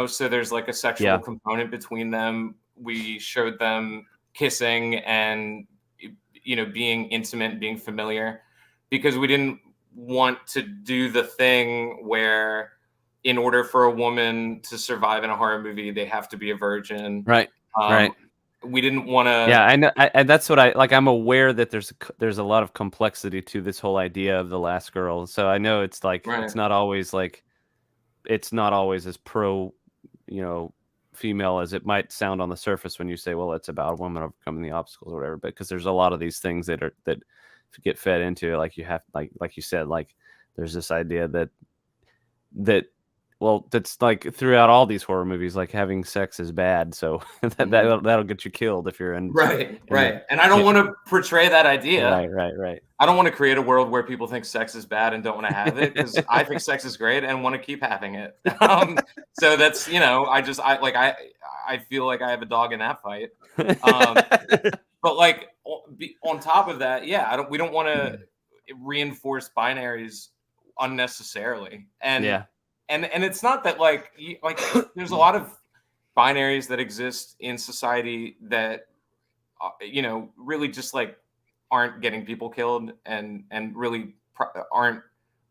so there's like a sexual component between them. We showed them kissing and, being intimate, being familiar, because we didn't want to do the thing where in order for a woman to survive in a horror movie, they have to be a virgin. Right. Right. We didn't want to. Yeah, I know. And that's what I like. I'm aware that there's a lot of complexity to this whole idea of the last girl. So I know it's like, it's not always as pro, female as it might sound on the surface when you say, well, it's about a woman overcoming the obstacles or whatever. But because there's a lot of these things that get fed into it, like you have, like you said, like there's this idea that that's like throughout all these horror movies, like having sex is bad, so that'll get you killed if you're in. Right. And I don't want to portray that idea. Right. I don't want to create a world where people think sex is bad and don't want to have it, because I think sex is great and want to keep having it. So that's, I feel like I have a dog in that fight. But like on top of that, we don't want to reinforce binaries unnecessarily. And and it's not that like there's a lot of binaries that exist in society that really just like aren't getting people killed and really aren't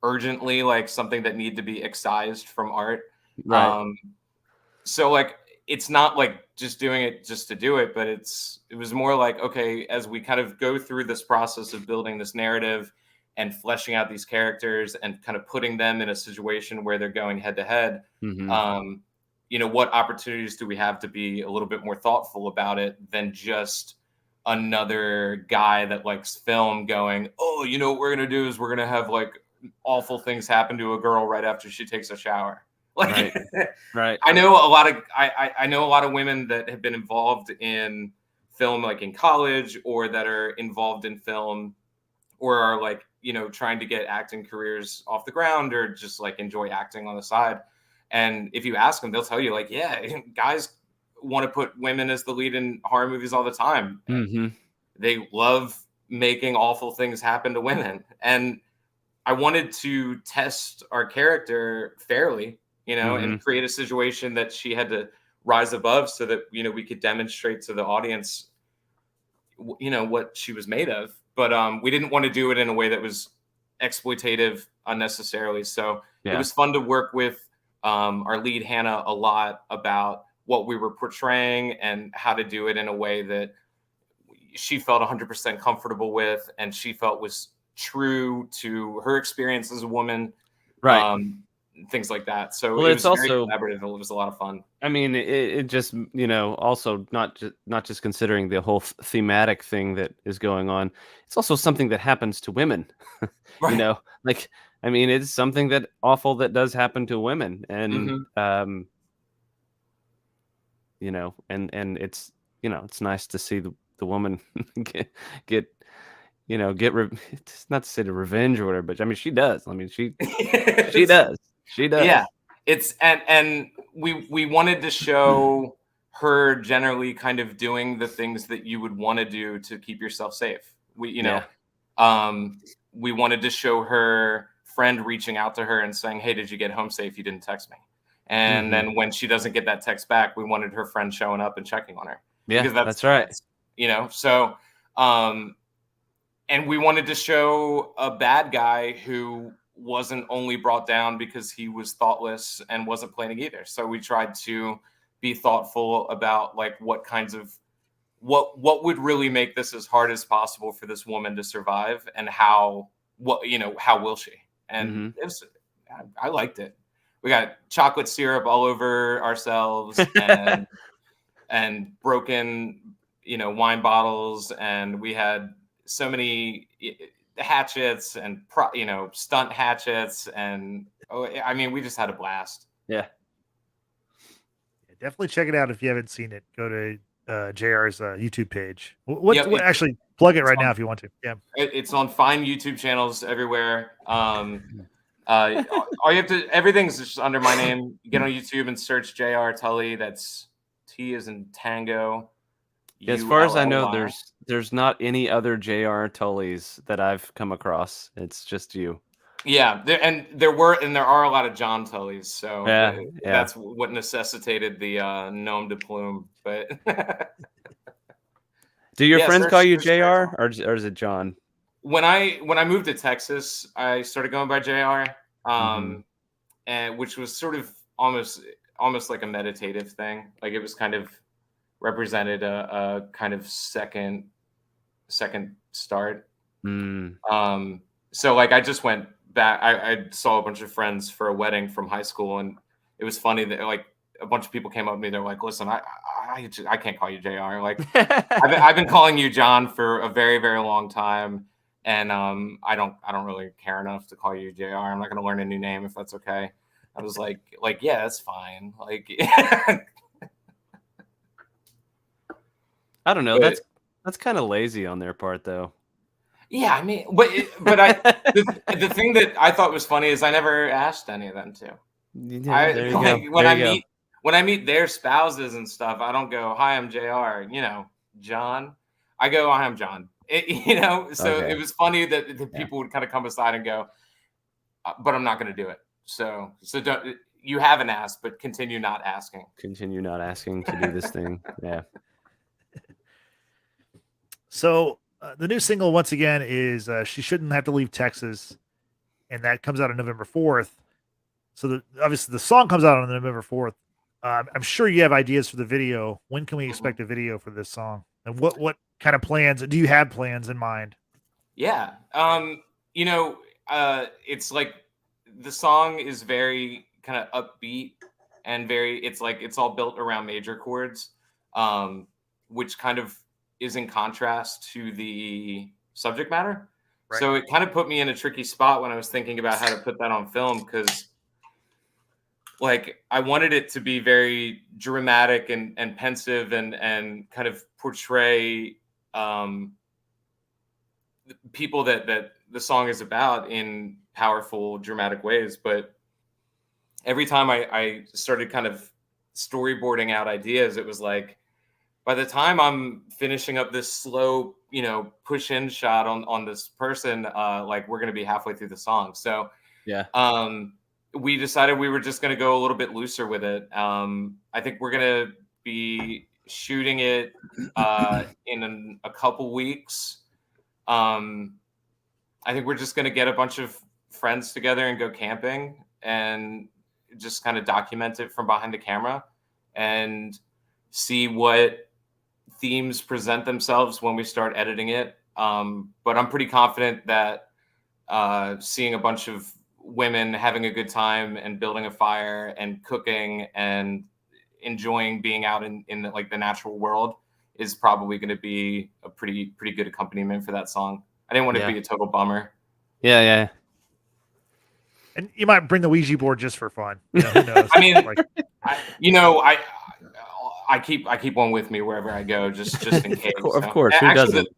urgently like something that need to be excised from art. Right. So like it's not like just doing it just to do it, but it was more like, okay, as we kind of go through this process of building this narrative and fleshing out these characters and kind of putting them in a situation where they're going head to head, what opportunities do we have to be a little bit more thoughtful about it than just another guy that likes film going, oh, what we're going to do is we're going to have like awful things happen to a girl right after she takes a shower. Like, right. I know a lot of I know a lot of women that have been involved in film, like in college, or that are involved in film, or are like trying to get acting careers off the ground, or just like enjoy acting on the side. And if you ask them, they'll tell you like, yeah, guys want to put women as the lead in horror movies all the time. They love making awful things happen to women, and I wanted to test our character fairly. And create a situation that she had to rise above so that, we could demonstrate to the audience, what she was made of. But we didn't want to do it in a way that was exploitative unnecessarily. So it was fun to work with our lead, Hannah, a lot about what we were portraying and how to do it in a way that she felt 100% comfortable with and she felt was true to her experience as a woman. Right. Things like that. So well, it it's was also very collaborative. It was a lot of fun. I mean, it just also not just considering the whole thematic thing that is going on. It's also something that happens to women. Right. Like I mean, it's something that awful that does happen to women, and and it's it's nice to see the woman get it's not to say the revenge or whatever, but I mean she does. I mean she does. She does. Yeah. It's and we wanted to show her generally kind of doing the things that you would want to do to keep yourself safe. We wanted to show her friend reaching out to her and saying, "Hey, did you get home safe? You didn't text me." And then when she doesn't get that text back, we wanted her friend showing up and checking on her. Yeah, because that's right. So and we wanted to show a bad guy who wasn't only brought down because he was thoughtless and wasn't planning either. So we tried to be thoughtful about like what what would really make this as hard as possible for this woman to survive, and how will she? And I liked it. We got chocolate syrup all over ourselves and broken wine bottles, and we had so many hatchets and stunt hatchets, and I mean we just had a blast. Yeah, definitely check it out if you haven't seen it. Go to JR's YouTube page. Actually plug it right now if you want to. Yeah, it's on fine YouTube channels everywhere. All you have to, everything's just under my name. Get on YouTube and search JR Tully. That's T as in Tango. As far as I know, there's not any other JR Tullys that I've come across. It's just you. Yeah, there are a lot of John Tullys, so that's what necessitated the nom de plume. But do your friends call you JR or is it John? When I moved to Texas, I started going by JR, and which was sort of almost like a meditative thing. Like it was kind of represented a kind of second start. So like I just went back. I saw a bunch of friends for a wedding from high school, and it was funny that like a bunch of people came up to me. They're like, "Listen, I can't call you JR. Like I've been calling you John for a very, very long time, and I don't really care enough to call you JR. I'm not going to learn a new name if that's okay." I was like yeah, that's fine. Like I don't know. That's kind of lazy on their part, though. Yeah, I mean, but the thing that I thought was funny is I never asked any of them to. When I meet their spouses and stuff, I don't go, "Hi, I'm JR." John. I go, "Hi, I'm John." So it was funny that the people would kind of come aside and go, "But I'm not going to do it." So don't, you haven't asked, but continue not asking. Continue not asking to do this thing. Yeah. So the new single, once again, is She Shouldn't Have to Leave Texas. And that comes out on November 4th. So obviously the song comes out on November 4th. I'm sure you have ideas for the video. When can we expect a video for this song? And what kind of plans? Do you have plans in mind? Yeah. It's like the song is very kind of upbeat and it's all built around major chords, which kind of is in contrast to the subject matter. Right. So it kind of put me in a tricky spot when I was thinking about how to put that on film, because like I wanted it to be very dramatic and pensive and kind of portray people that the song is about in powerful, dramatic ways. But every time I started kind of storyboarding out ideas, it was like, by the time I'm finishing up this slow, push in shot on this person, like we're going to be halfway through the song. So yeah, we decided we were just going to go a little bit looser with it. I think we're going to be shooting it in a couple weeks. I think we're just going to get a bunch of friends together and go camping and just kind of document it from behind the camera and see what themes present themselves when we start editing it. But I'm pretty confident that seeing a bunch of women having a good time and building a fire and cooking and enjoying being out in the natural world is probably going to be a pretty good accompaniment for that song. I didn't want it to be a total bummer. Yeah. And you might bring the Ouija board just for fun. Who knows? I mean, I keep one with me wherever I go, just in case. Of course, who doesn't?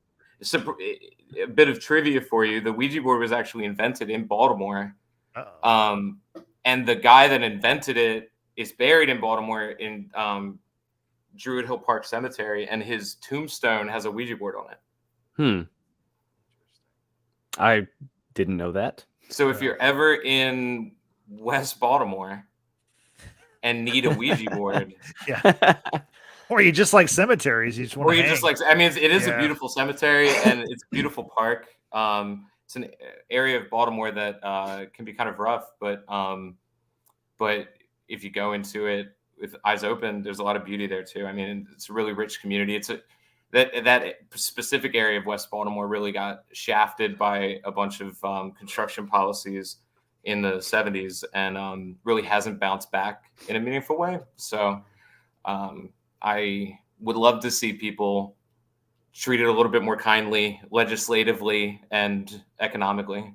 A bit of trivia for you: the Ouija board was actually invented in Baltimore, and the guy that invented it is buried in Baltimore in Druid Hill Park Cemetery, and his tombstone has a Ouija board on it. I didn't know that. So if you're ever in West Baltimore and need a Ouija board, or you just like cemeteries, it is a beautiful cemetery and it's a beautiful park. It's an area of Baltimore that can be kind of rough, but if you go into it with eyes open, there's a lot of beauty there too. I mean, it's a really rich community. That specific area of West Baltimore really got shafted by a bunch of construction policies in the 70s and really hasn't bounced back in a meaningful way. So I would love to see people treat it a little bit more kindly, legislatively and economically.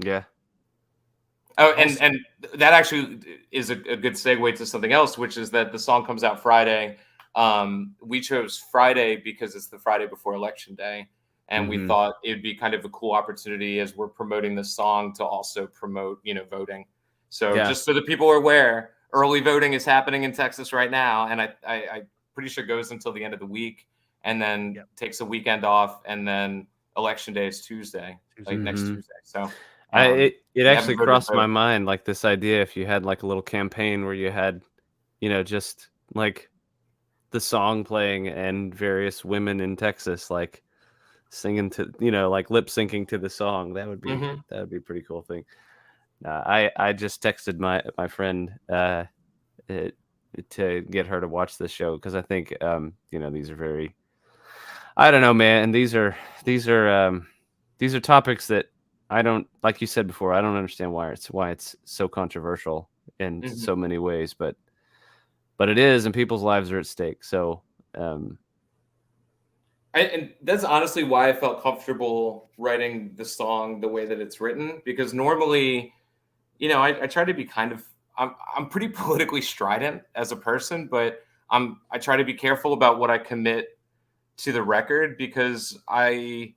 Yeah. Oh, and that actually is a good segue to something else, which is that the song comes out Friday. We chose Friday because it's the Friday before Election Day. And we thought it'd be kind of a cool opportunity as we're promoting this song to also promote, voting. So just so that people are aware, early voting is happening in Texas right now. And I pretty sure goes until the end of the week and then takes a weekend off. And then Election Day is Tuesday, like next Tuesday. So it actually crossed my mind, like this idea, if you had like a little campaign where you had, just like the song playing and various women in Texas, like singing to, like lip syncing to the song, that would be a pretty cool thing. I just texted my friend to get her to watch this show because I think these are very, I don't know, man. These are topics that I don't, like you said before, I don't understand why it's so controversial in so many ways, but it is, and people's lives are at stake. So, and that's honestly why I felt comfortable writing the song the way that it's written, because normally, I try to be I'm pretty politically strident as a person, but I try to be careful about what I commit to the record because I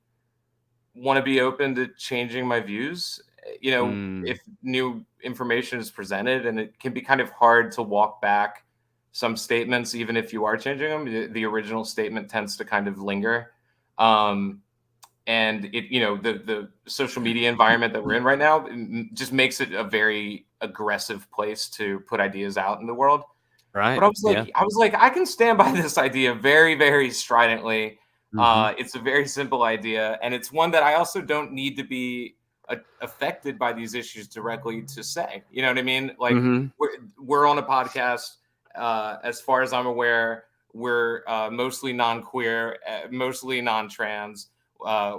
want to be open to changing my views, if new information is presented, and it can be kind of hard to walk back some statements, even if you are changing them. The original statement tends to kind of linger. and it, the social media environment that we're in right now just makes it a very aggressive place to put ideas out in the world. Right. But I was like, I can stand by this idea very, very stridently. It's a very simple idea, and it's one that I also don't need to be affected by these issues directly to say. You know what I mean? Like we're on a podcast. As far as I'm aware, we're mostly non-queer, mostly non-trans,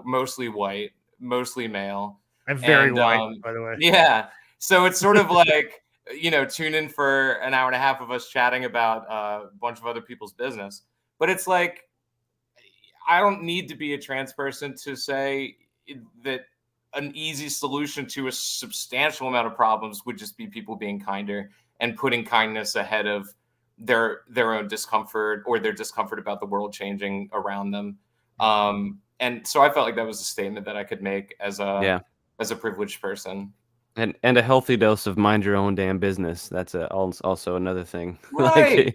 mostly white, mostly male. I'm very white, by the way. Yeah. So it's sort of like, tune in for an hour and a half of us chatting about a bunch of other people's business. But it's like, I don't need to be a trans person to say that an easy solution to a substantial amount of problems would just be people being kinder and putting kindness ahead of their own discomfort or their discomfort about the world changing around them. And so I felt like that was a statement that I could make as a privileged person. And a healthy dose of mind your own damn business. That's also another thing. Right.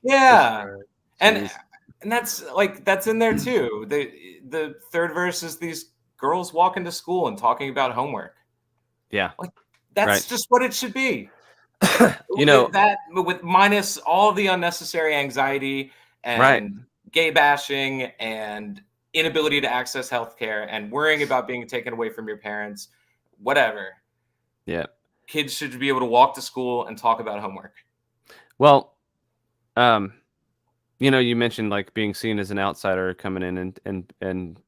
Yeah. And that's in there too. The third verse is these girls walking to school and talking about homework. Yeah. Like that's just what it should be. That with minus all the unnecessary anxiety and gay bashing and inability to access healthcare and worrying about being taken away from your parents, whatever. Yeah. Kids should be able to walk to school and talk about homework. Well, you mentioned like being seen as an outsider coming in and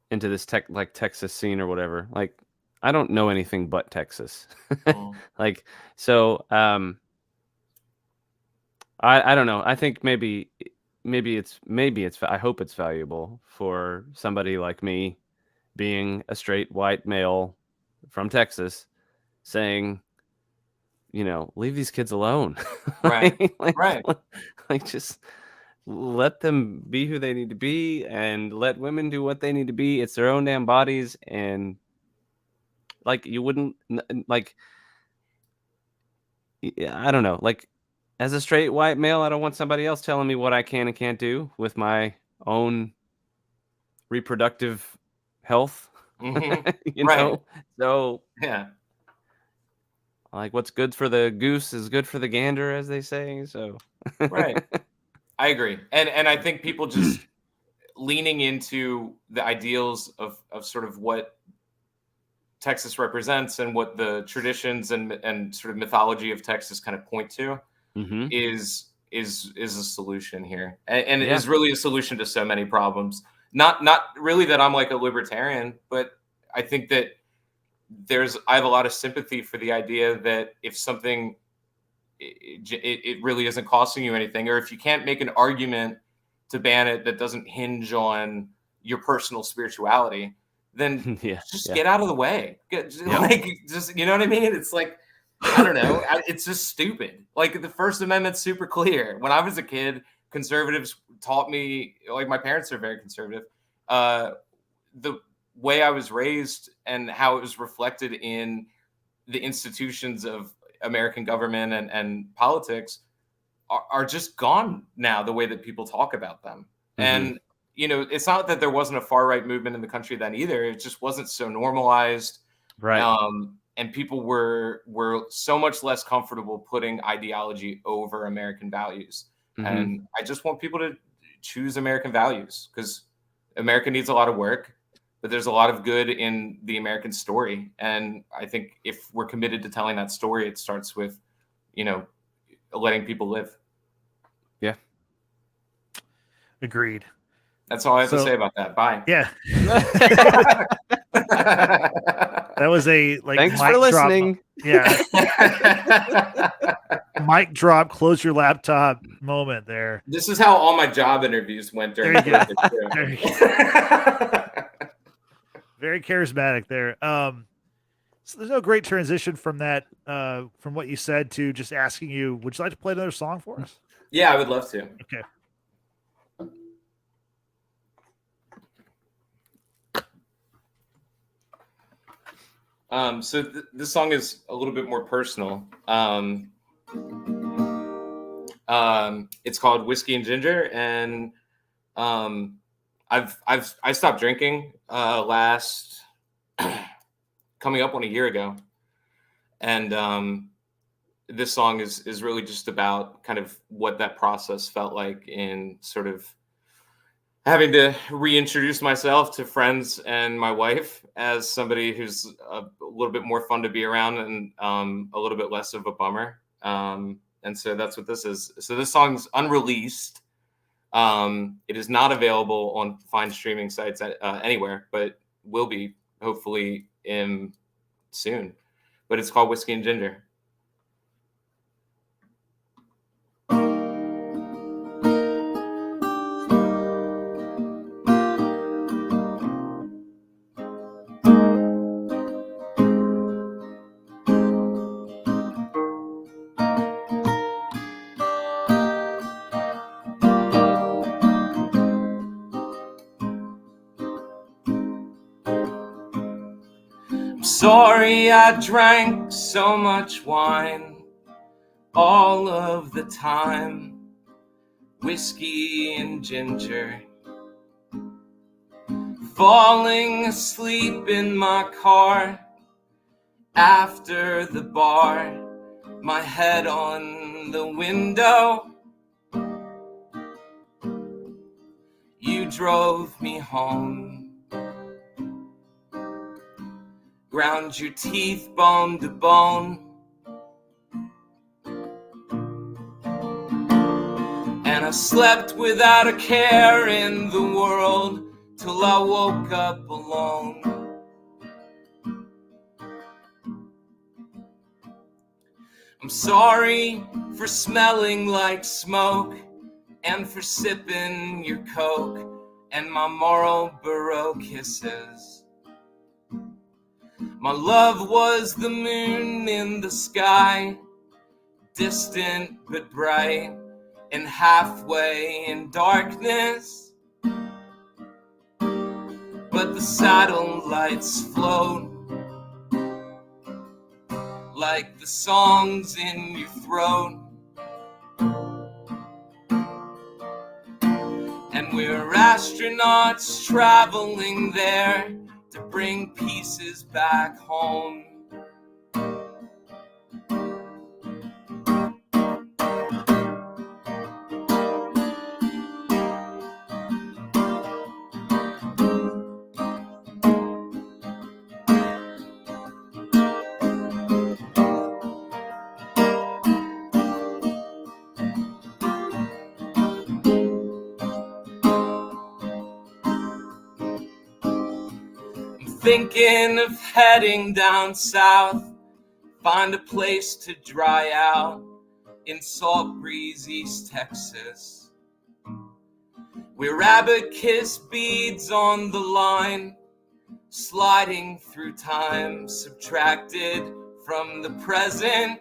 into this Texas scene or whatever. Like, I don't know anything but Texas. I don't know. I think maybe it's I hope it's valuable for somebody like me, being a straight white male from Texas, saying, leave these kids alone. Right. Just let them be who they need to be and let women do what they need to be. It's their own damn bodies. And you wouldn't I don't know, as a straight white male, I don't want somebody else telling me what I can and can't do with my own reproductive health. Know? So yeah. What's good for the goose is good for the gander, as they say. So right. I agree. And I think people just leaning into the ideals of sort of what Texas represents and what the traditions and sort of mythology of Texas kind of point to is a solution here. And it is really a solution to so many problems. Not really that I'm like a libertarian, but I think that I have a lot of sympathy for the idea that if something it really isn't costing you anything, or if you can't make an argument to ban it that doesn't hinge on your personal spirituality, then just get out of the way. You know what I mean? It's like, I don't know. It's just stupid. Like the First Amendment's super clear. When I was a kid, conservatives taught me, like my parents are very conservative. The way I was raised and how it was reflected in the institutions of American government and politics are just gone now, the way that people talk about them. And, it's not that there wasn't a far right movement in the country then either. It just wasn't so normalized. Right. And people were so much less comfortable putting ideology over American values. And I just want people to choose American values, because America needs a lot of work, but there's a lot of good in the American story. And I think if we're committed to telling that story, it starts with, letting people live. Yeah. Agreed. That's all I have to say about that. Bye. Yeah. That was a thanks for listening. Yeah. Mic drop, close your laptop moment there. This is how all my job interviews went during the Very charismatic there. So there's no great transition from that, from what you said to just asking you, would you like to play another song for us? Yeah, I would love to. Okay. So this song is a little bit more personal. It's called Whiskey and Ginger, and I stopped drinking last coming up on a year ago, and this song is really just about kind of what that process felt like in sort of having to reintroduce myself to friends and my wife as somebody who's a little bit more fun to be around and a little bit less of a bummer. And so that's what this is. So this song's unreleased. It is not available on fine streaming sites anywhere, but will be hopefully soon. But it's called Whiskey and Ginger. Sorry I drank so much wine all of the time, whiskey and ginger, falling asleep in my car after the bar, my head on the window. You drove me home. Ground your teeth bone to bone, and I slept without a care in the world till I woke up alone. I'm sorry for smelling like smoke and for sipping your Coke and my Marlboro kisses. My love was the moon in the sky, distant but bright, and halfway in darkness. But the satellites float like the songs in your throat. And we're astronauts traveling there to bring pieces back home. Thinking of heading down south, find a place to dry out in Salt Breeze, East Texas, where rabbit kiss beads on the line, sliding through time, subtracted from the present,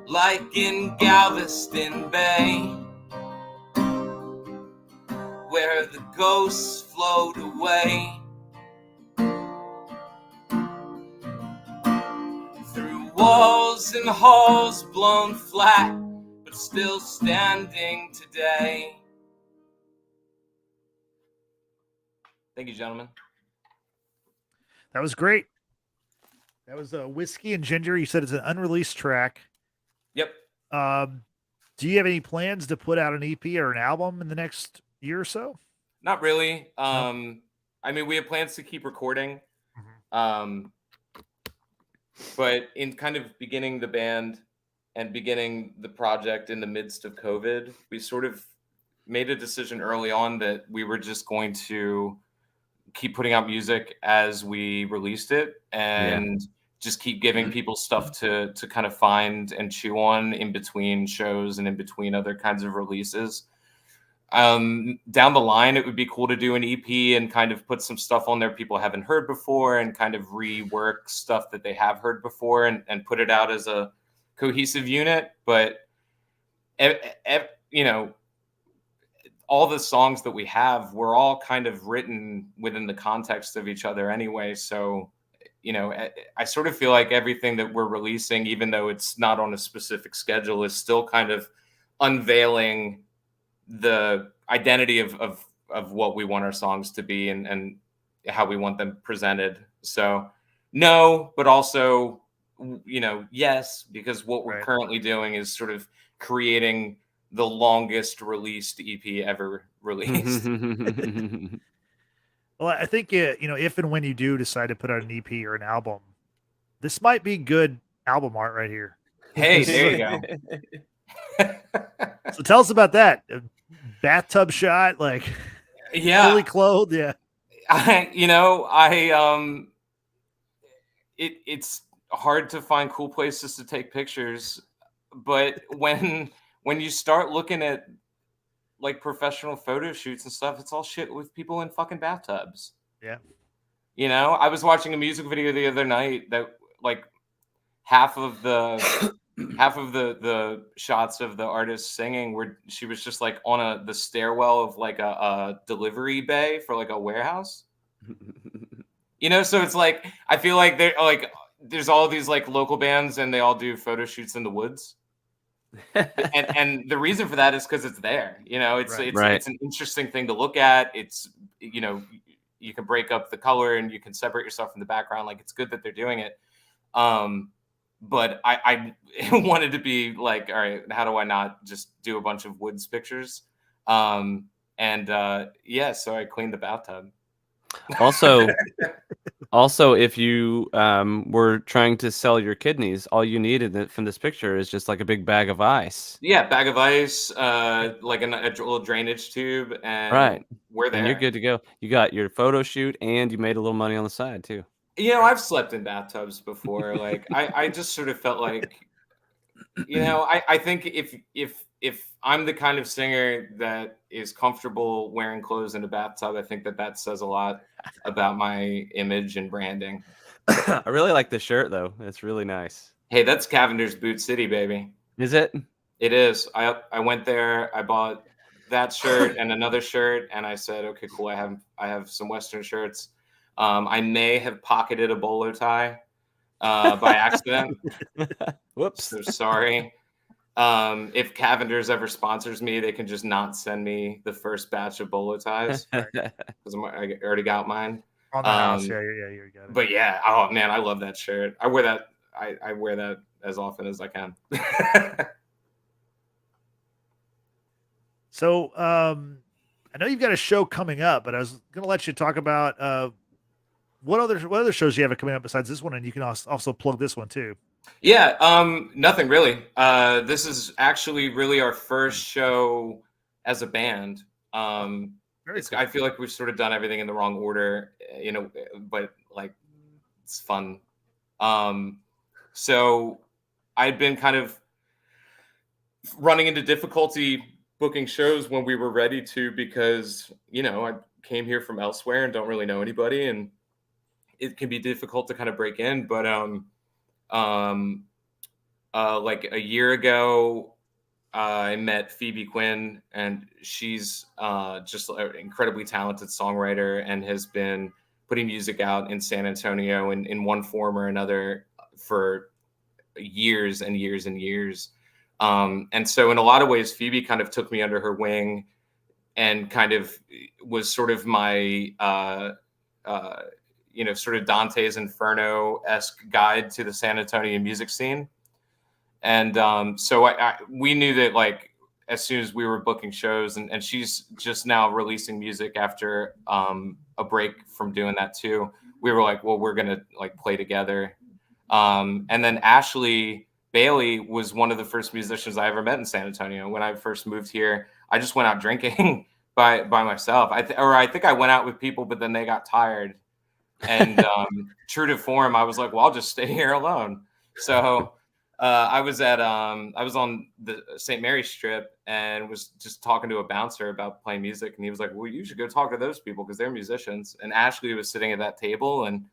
like in Galveston Bay, where the ghosts float away through walls and halls blown flat, but still standing today. Thank you, gentlemen. That was great. That was Whiskey and Ginger. You said it's an unreleased track. Yep. Do you have any plans to put out an EP or an album in the next year or so? Not really. No. I mean, we have plans to keep recording. Mm-hmm. But in kind of beginning the band and beginning the project in the midst of COVID, we sort of made a decision early on that we were just going to keep putting out music as we released it and just keep giving people stuff to kind of find and chew on in between shows and in between other kinds of releases. Down the line, it would be cool to do an EP and kind of put some stuff on there people haven't heard before and kind of rework stuff that they have heard before and put it out as a cohesive unit. But, you know, all the songs that we have were all kind of written within the context of each other anyway. So, you know, I sort of feel like everything that we're releasing, even though it's not on a specific schedule, is still kind of unveiling the identity of what we want our songs to be and how we want them presented. So no, but also, yes, because what we're currently doing is sort of creating the longest released EP ever released. Well, I think if and when you do decide to put out an EP or an album, this might be good album art right here. Hey, there you go. So tell us about that. A bathtub shot, like fully clothed. Yeah. It's hard to find cool places to take pictures, but when you start looking at like professional photo shoots and stuff, it's all shit with people in fucking bathtubs. Yeah. I was watching a music video the other night that like half of the shots of the artist singing where she was just like on the stairwell of like a delivery bay for like a warehouse. So it's like I feel like there's all these like local bands and they all do photo shoots in the woods. and the reason for that is because it's there. It's an interesting thing to look at. It's you can break up the color and you can separate yourself from the background. Like it's good that they're doing it. But I wanted to be like, all right, how do I not just do a bunch of woods pictures? So I cleaned the bathtub. Also, if you were trying to sell your kidneys, all you needed from this picture is just like a big bag of ice. Yeah, bag of ice, like a little drainage tube, and we're there. And you're good to go. You got your photo shoot, and you made a little money on the side too. I've slept in bathtubs before. Like I just sort of felt like, I think if I'm the kind of singer that is comfortable wearing clothes in a bathtub, I think that says a lot about my image and branding. I really like the shirt though. It's really nice. Hey, that's Cavender's Boot City, baby. Is it? It is. I went there, I bought that shirt and another shirt, and I said, okay, cool. I have some Western shirts. I may have pocketed a bolo tie by accident. Whoops. So sorry. If Cavender's ever sponsors me, they can just not send me the first batch of bolo ties because I already got mine. On the house, yeah, you got it. But yeah, oh man, I love that shirt. I wear that. I wear that as often as I can. So, I know you've got a show coming up, but I was going to let you talk about what other shows you have coming up besides this one, and you can also plug this one too. Yeah, nothing really. This is actually really our first show as a band. Cool. I feel like we've sort of done everything in the wrong order, but like it's fun. So I'd been kind of running into difficulty booking shows when we were ready to, because I came here from elsewhere and don't really know anybody, and it can be difficult to kind of break in. But like a year ago, I met Phoebe Quinn, and she's just an incredibly talented songwriter and has been putting music out in San Antonio in one form or another for years and years and years. And so in a lot of ways, Phoebe kind of took me under her wing and kind of was sort of my, sort of Dante's Inferno-esque guide to the San Antonio music scene. And so we knew that like as soon as we were booking shows, and she's just now releasing music after a break from doing that too, we were like, well, we're going to like play together. And then Ashley Bailey was one of the first musicians I ever met in San Antonio. When I first moved here, I just went out drinking by myself. I think I went out with people, but then they got tired. And true to form, I was like, well, I'll just stay here alone. So I was on the St. Mary's Strip and was just talking to a bouncer about playing music. And he was like, well, you should go talk to those people because they're musicians. And Ashley was sitting at that table, and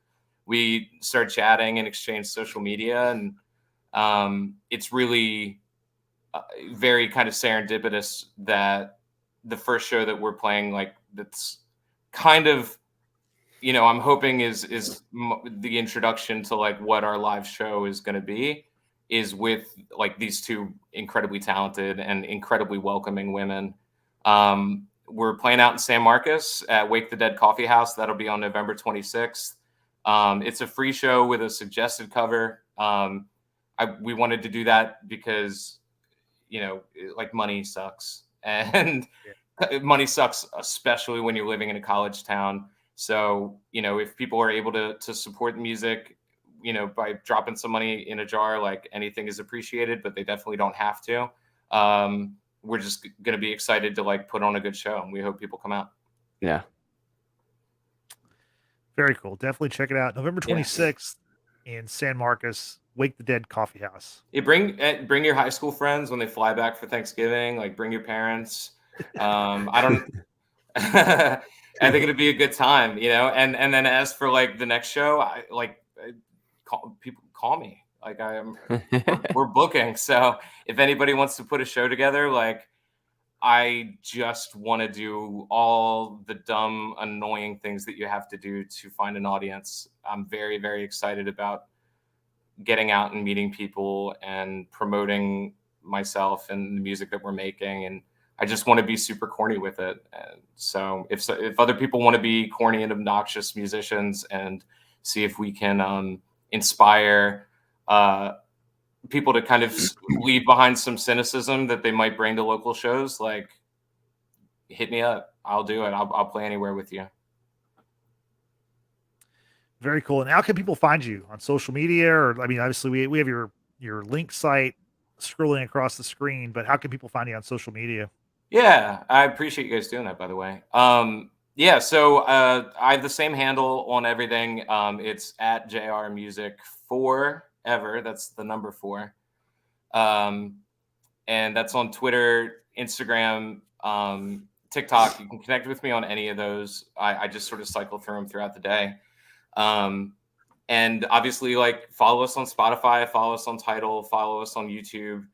we started chatting and exchanged social media. And it's really very kind of serendipitous that the first show that we're playing, like that's kind of, I'm hoping is the introduction to like what our live show is going to be, is with like these two incredibly talented and incredibly welcoming women. we're playing out in San Marcos at Wake the Dead Coffee House. That'll be on November 26th. It's a free show with a suggested cover. We wanted to do that because, like money sucks, and money sucks, especially when you're living in a college town. So, if people are able to support the music, by dropping some money in a jar, like anything is appreciated, but they definitely don't have to. We're just going to be excited to like put on a good show, and we hope people come out. Yeah. Very cool. Definitely check it out. November 26th in San Marcos, Wake the Dead Coffee House. Yeah, bring your high school friends when they fly back for Thanksgiving. Like, bring your parents. I think it'd be a good time, and then as for like the next show, call me. Like we're booking. So if anybody wants to put a show together, like I just want to do all the dumb, annoying things that you have to do to find an audience. I'm very, very excited about getting out and meeting people and promoting myself and the music that we're making. And I just want to be super corny with it. And so if other people want to be corny and obnoxious musicians and see if we can inspire people to kind of leave behind some cynicism that they might bring to local shows, like hit me up. I'll do it. I'll play anywhere with you. Very cool. And how can people find you on social media? Or, I mean, obviously we have your link site scrolling across the screen, but how can people find you on social media? Yeah, I appreciate you guys doing that, by the way. So I have the same handle on everything. It's at JR Music Forever. That's the number 4. And that's on Twitter, Instagram, TikTok. You can connect with me on any of those. I just sort of cycle through them throughout the day. And obviously, like, follow us on Spotify, follow us on Tidal, follow us on YouTube.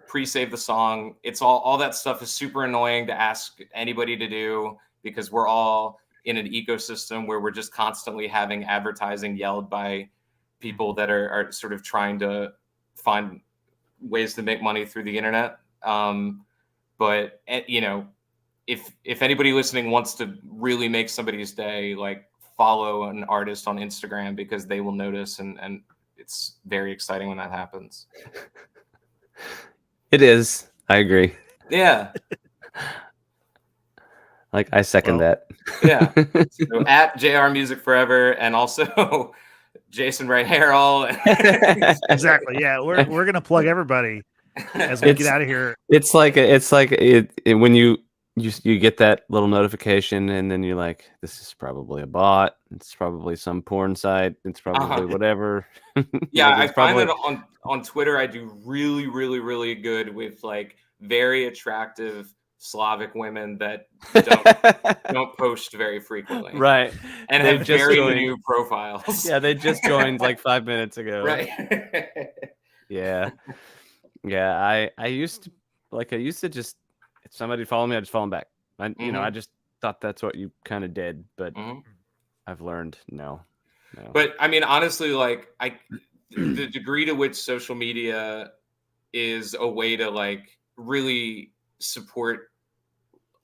Pre-save the song. It's all that stuff is super annoying to ask anybody to do because we're all in an ecosystem where we're just constantly having advertising yelled by people that are sort of trying to find ways to make money through the internet. But if anybody listening wants to really make somebody's day, like, follow an artist on Instagram because they will notice, and it's very exciting when that happens. It is. I agree. Yeah. Like, I second that. Yeah. So at JR Music Forever, and also Jason Ray Harrell. Exactly. Yeah. We're going to plug everybody as we get out of here. It's like when you get that little notification and then you're like, this is probably a bot. It's probably some porn site. It's probably whatever. Yeah. I find that on Twitter, I do really, really, really good with like very attractive Slavic women that don't post very frequently. Right. And have very new profiles. Yeah. They just joined like 5 minutes ago. Right. Yeah. Yeah. I used to just, if somebody followed me, I just follow them back. I just thought that's what you kind of did, but I've learned no. But I mean, honestly, like the degree to which social media is a way to like really support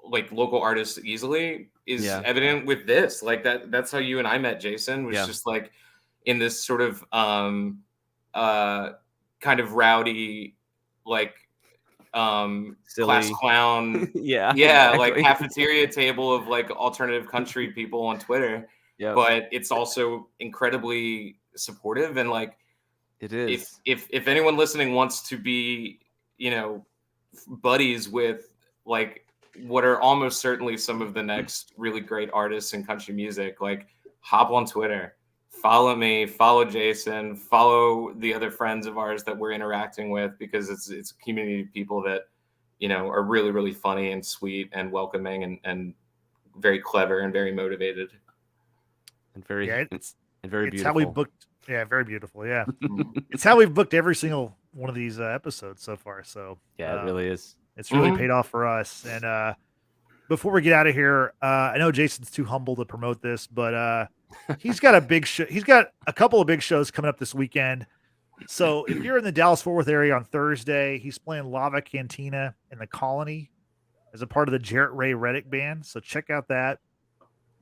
like local artists easily is evident with this. Like that's how you and I met, Jason, was just like in this sort of kind of rowdy, like silly class clown exactly. Like cafeteria table of like alternative country people on Twitter. But it's also incredibly supportive, and like it is. If anyone listening wants to be buddies with like what are almost certainly some of the next really great artists in country music, like hop on Twitter, follow me, follow Jason, follow the other friends of ours that we're interacting with, because it's a community of people that, are really, really funny and sweet and welcoming and very clever and very motivated. And very very beautiful. It's how we booked. Yeah, very beautiful. Yeah. It's how we've booked every single one of these episodes so far. So yeah, it really is. It's really paid off for us. And before we get out of here, I know Jason's too humble to promote this, but he's got a big show. He's got a couple of big shows coming up this weekend. So if you're in the Dallas-Fort Worth area on Thursday, he's playing Lava Cantina in the Colony as a part of the Jarrett Ray Reddick band. So check out that.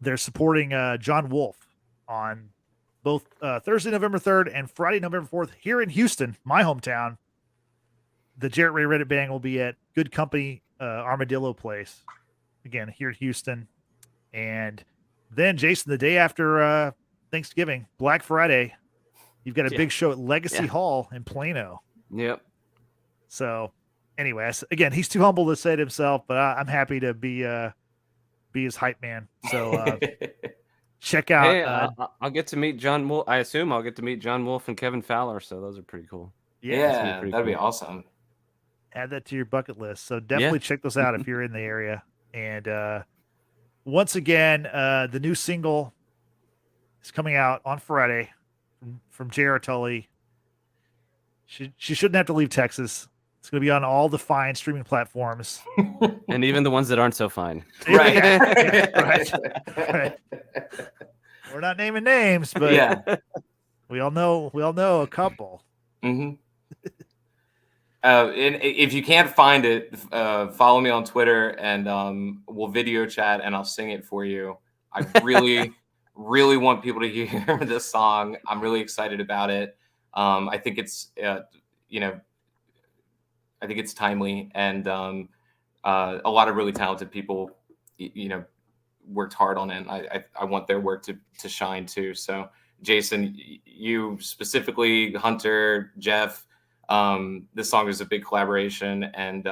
They're supporting John Wolfe on both Thursday, November 3rd and Friday, November 4th here in Houston, my hometown. The Jarrett Ray Reddick band will be at Good Company Armadillo Place, again, here in Houston. And then, Jason, the day after Thanksgiving, Black Friday, you've got a big show at Legacy Hall in Plano. Yep. So, anyway, again, he's too humble to say it himself, but I'm happy to be his hype man. So, check out. Hey, I'll get to meet John Wolfe. I assume I'll get to meet John Wolfe and Kevin Fowler. So those are pretty cool. Yeah, that'd be awesome. Add that to your bucket list. So definitely check those out if you're in the area. And once again, the new single is coming out on Friday from JR Tully. She shouldn't have to leave Texas. It's going to be on all the fine streaming platforms. And even the ones that aren't so fine. Right. Right. We're not naming names, but we all know a couple. Mm-hmm. And if you can't find it, follow me on Twitter and we'll video chat and I'll sing it for you. I really, really want people to hear this song. I'm really excited about it. I think it's, I think it's timely, and a lot of really talented people, worked hard on it. And I want their work to shine too. So Jason, you specifically, Hunter, Jeff, this song is a big collaboration, and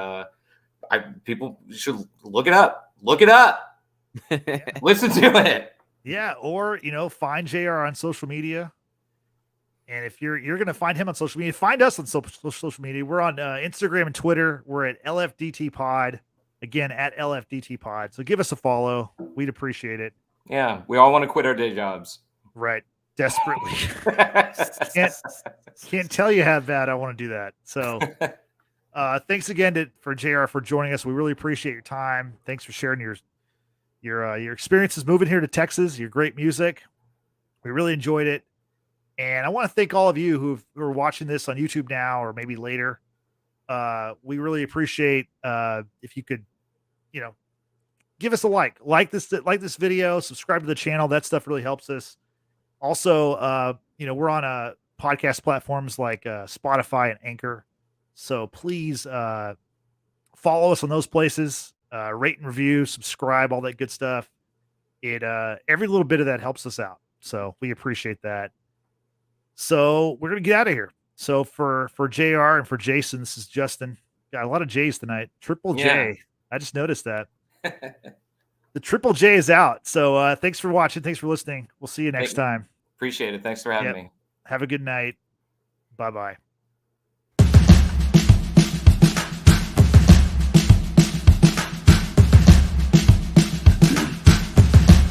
people should look it up. Listen to it. Yeah. Or, find JR on social media. And if you're going to find him on social media, find us on social media. We're on Instagram and Twitter. We're at LFDT Pod. Again, at LFDT Pod. So give us a follow. We'd appreciate it. Yeah. We all want to quit our day jobs. Right. Desperately. Can't tell you how bad I want to do that. So thanks again for JR for joining us. We really appreciate your time. Thanks for sharing your experiences moving here to Texas, your great music. We really enjoyed it. And I want to thank all of you who are watching this on YouTube now or maybe later. We really appreciate if you could, give us a like this video, subscribe to the channel. That stuff really helps us. Also, we're on podcast platforms like Spotify and Anchor. So please follow us on those places, rate and review, subscribe, all that good stuff. Every little bit of that helps us out. So we appreciate that. So we're going to get out of here. So for JR and for Jason, this is Justin. Got a lot of J's tonight. Triple J. I just noticed that. The Triple J is out. So thanks for watching. Thanks for listening. We'll see you next time. Appreciate it. Thanks for having me. Have a good night. Bye-bye.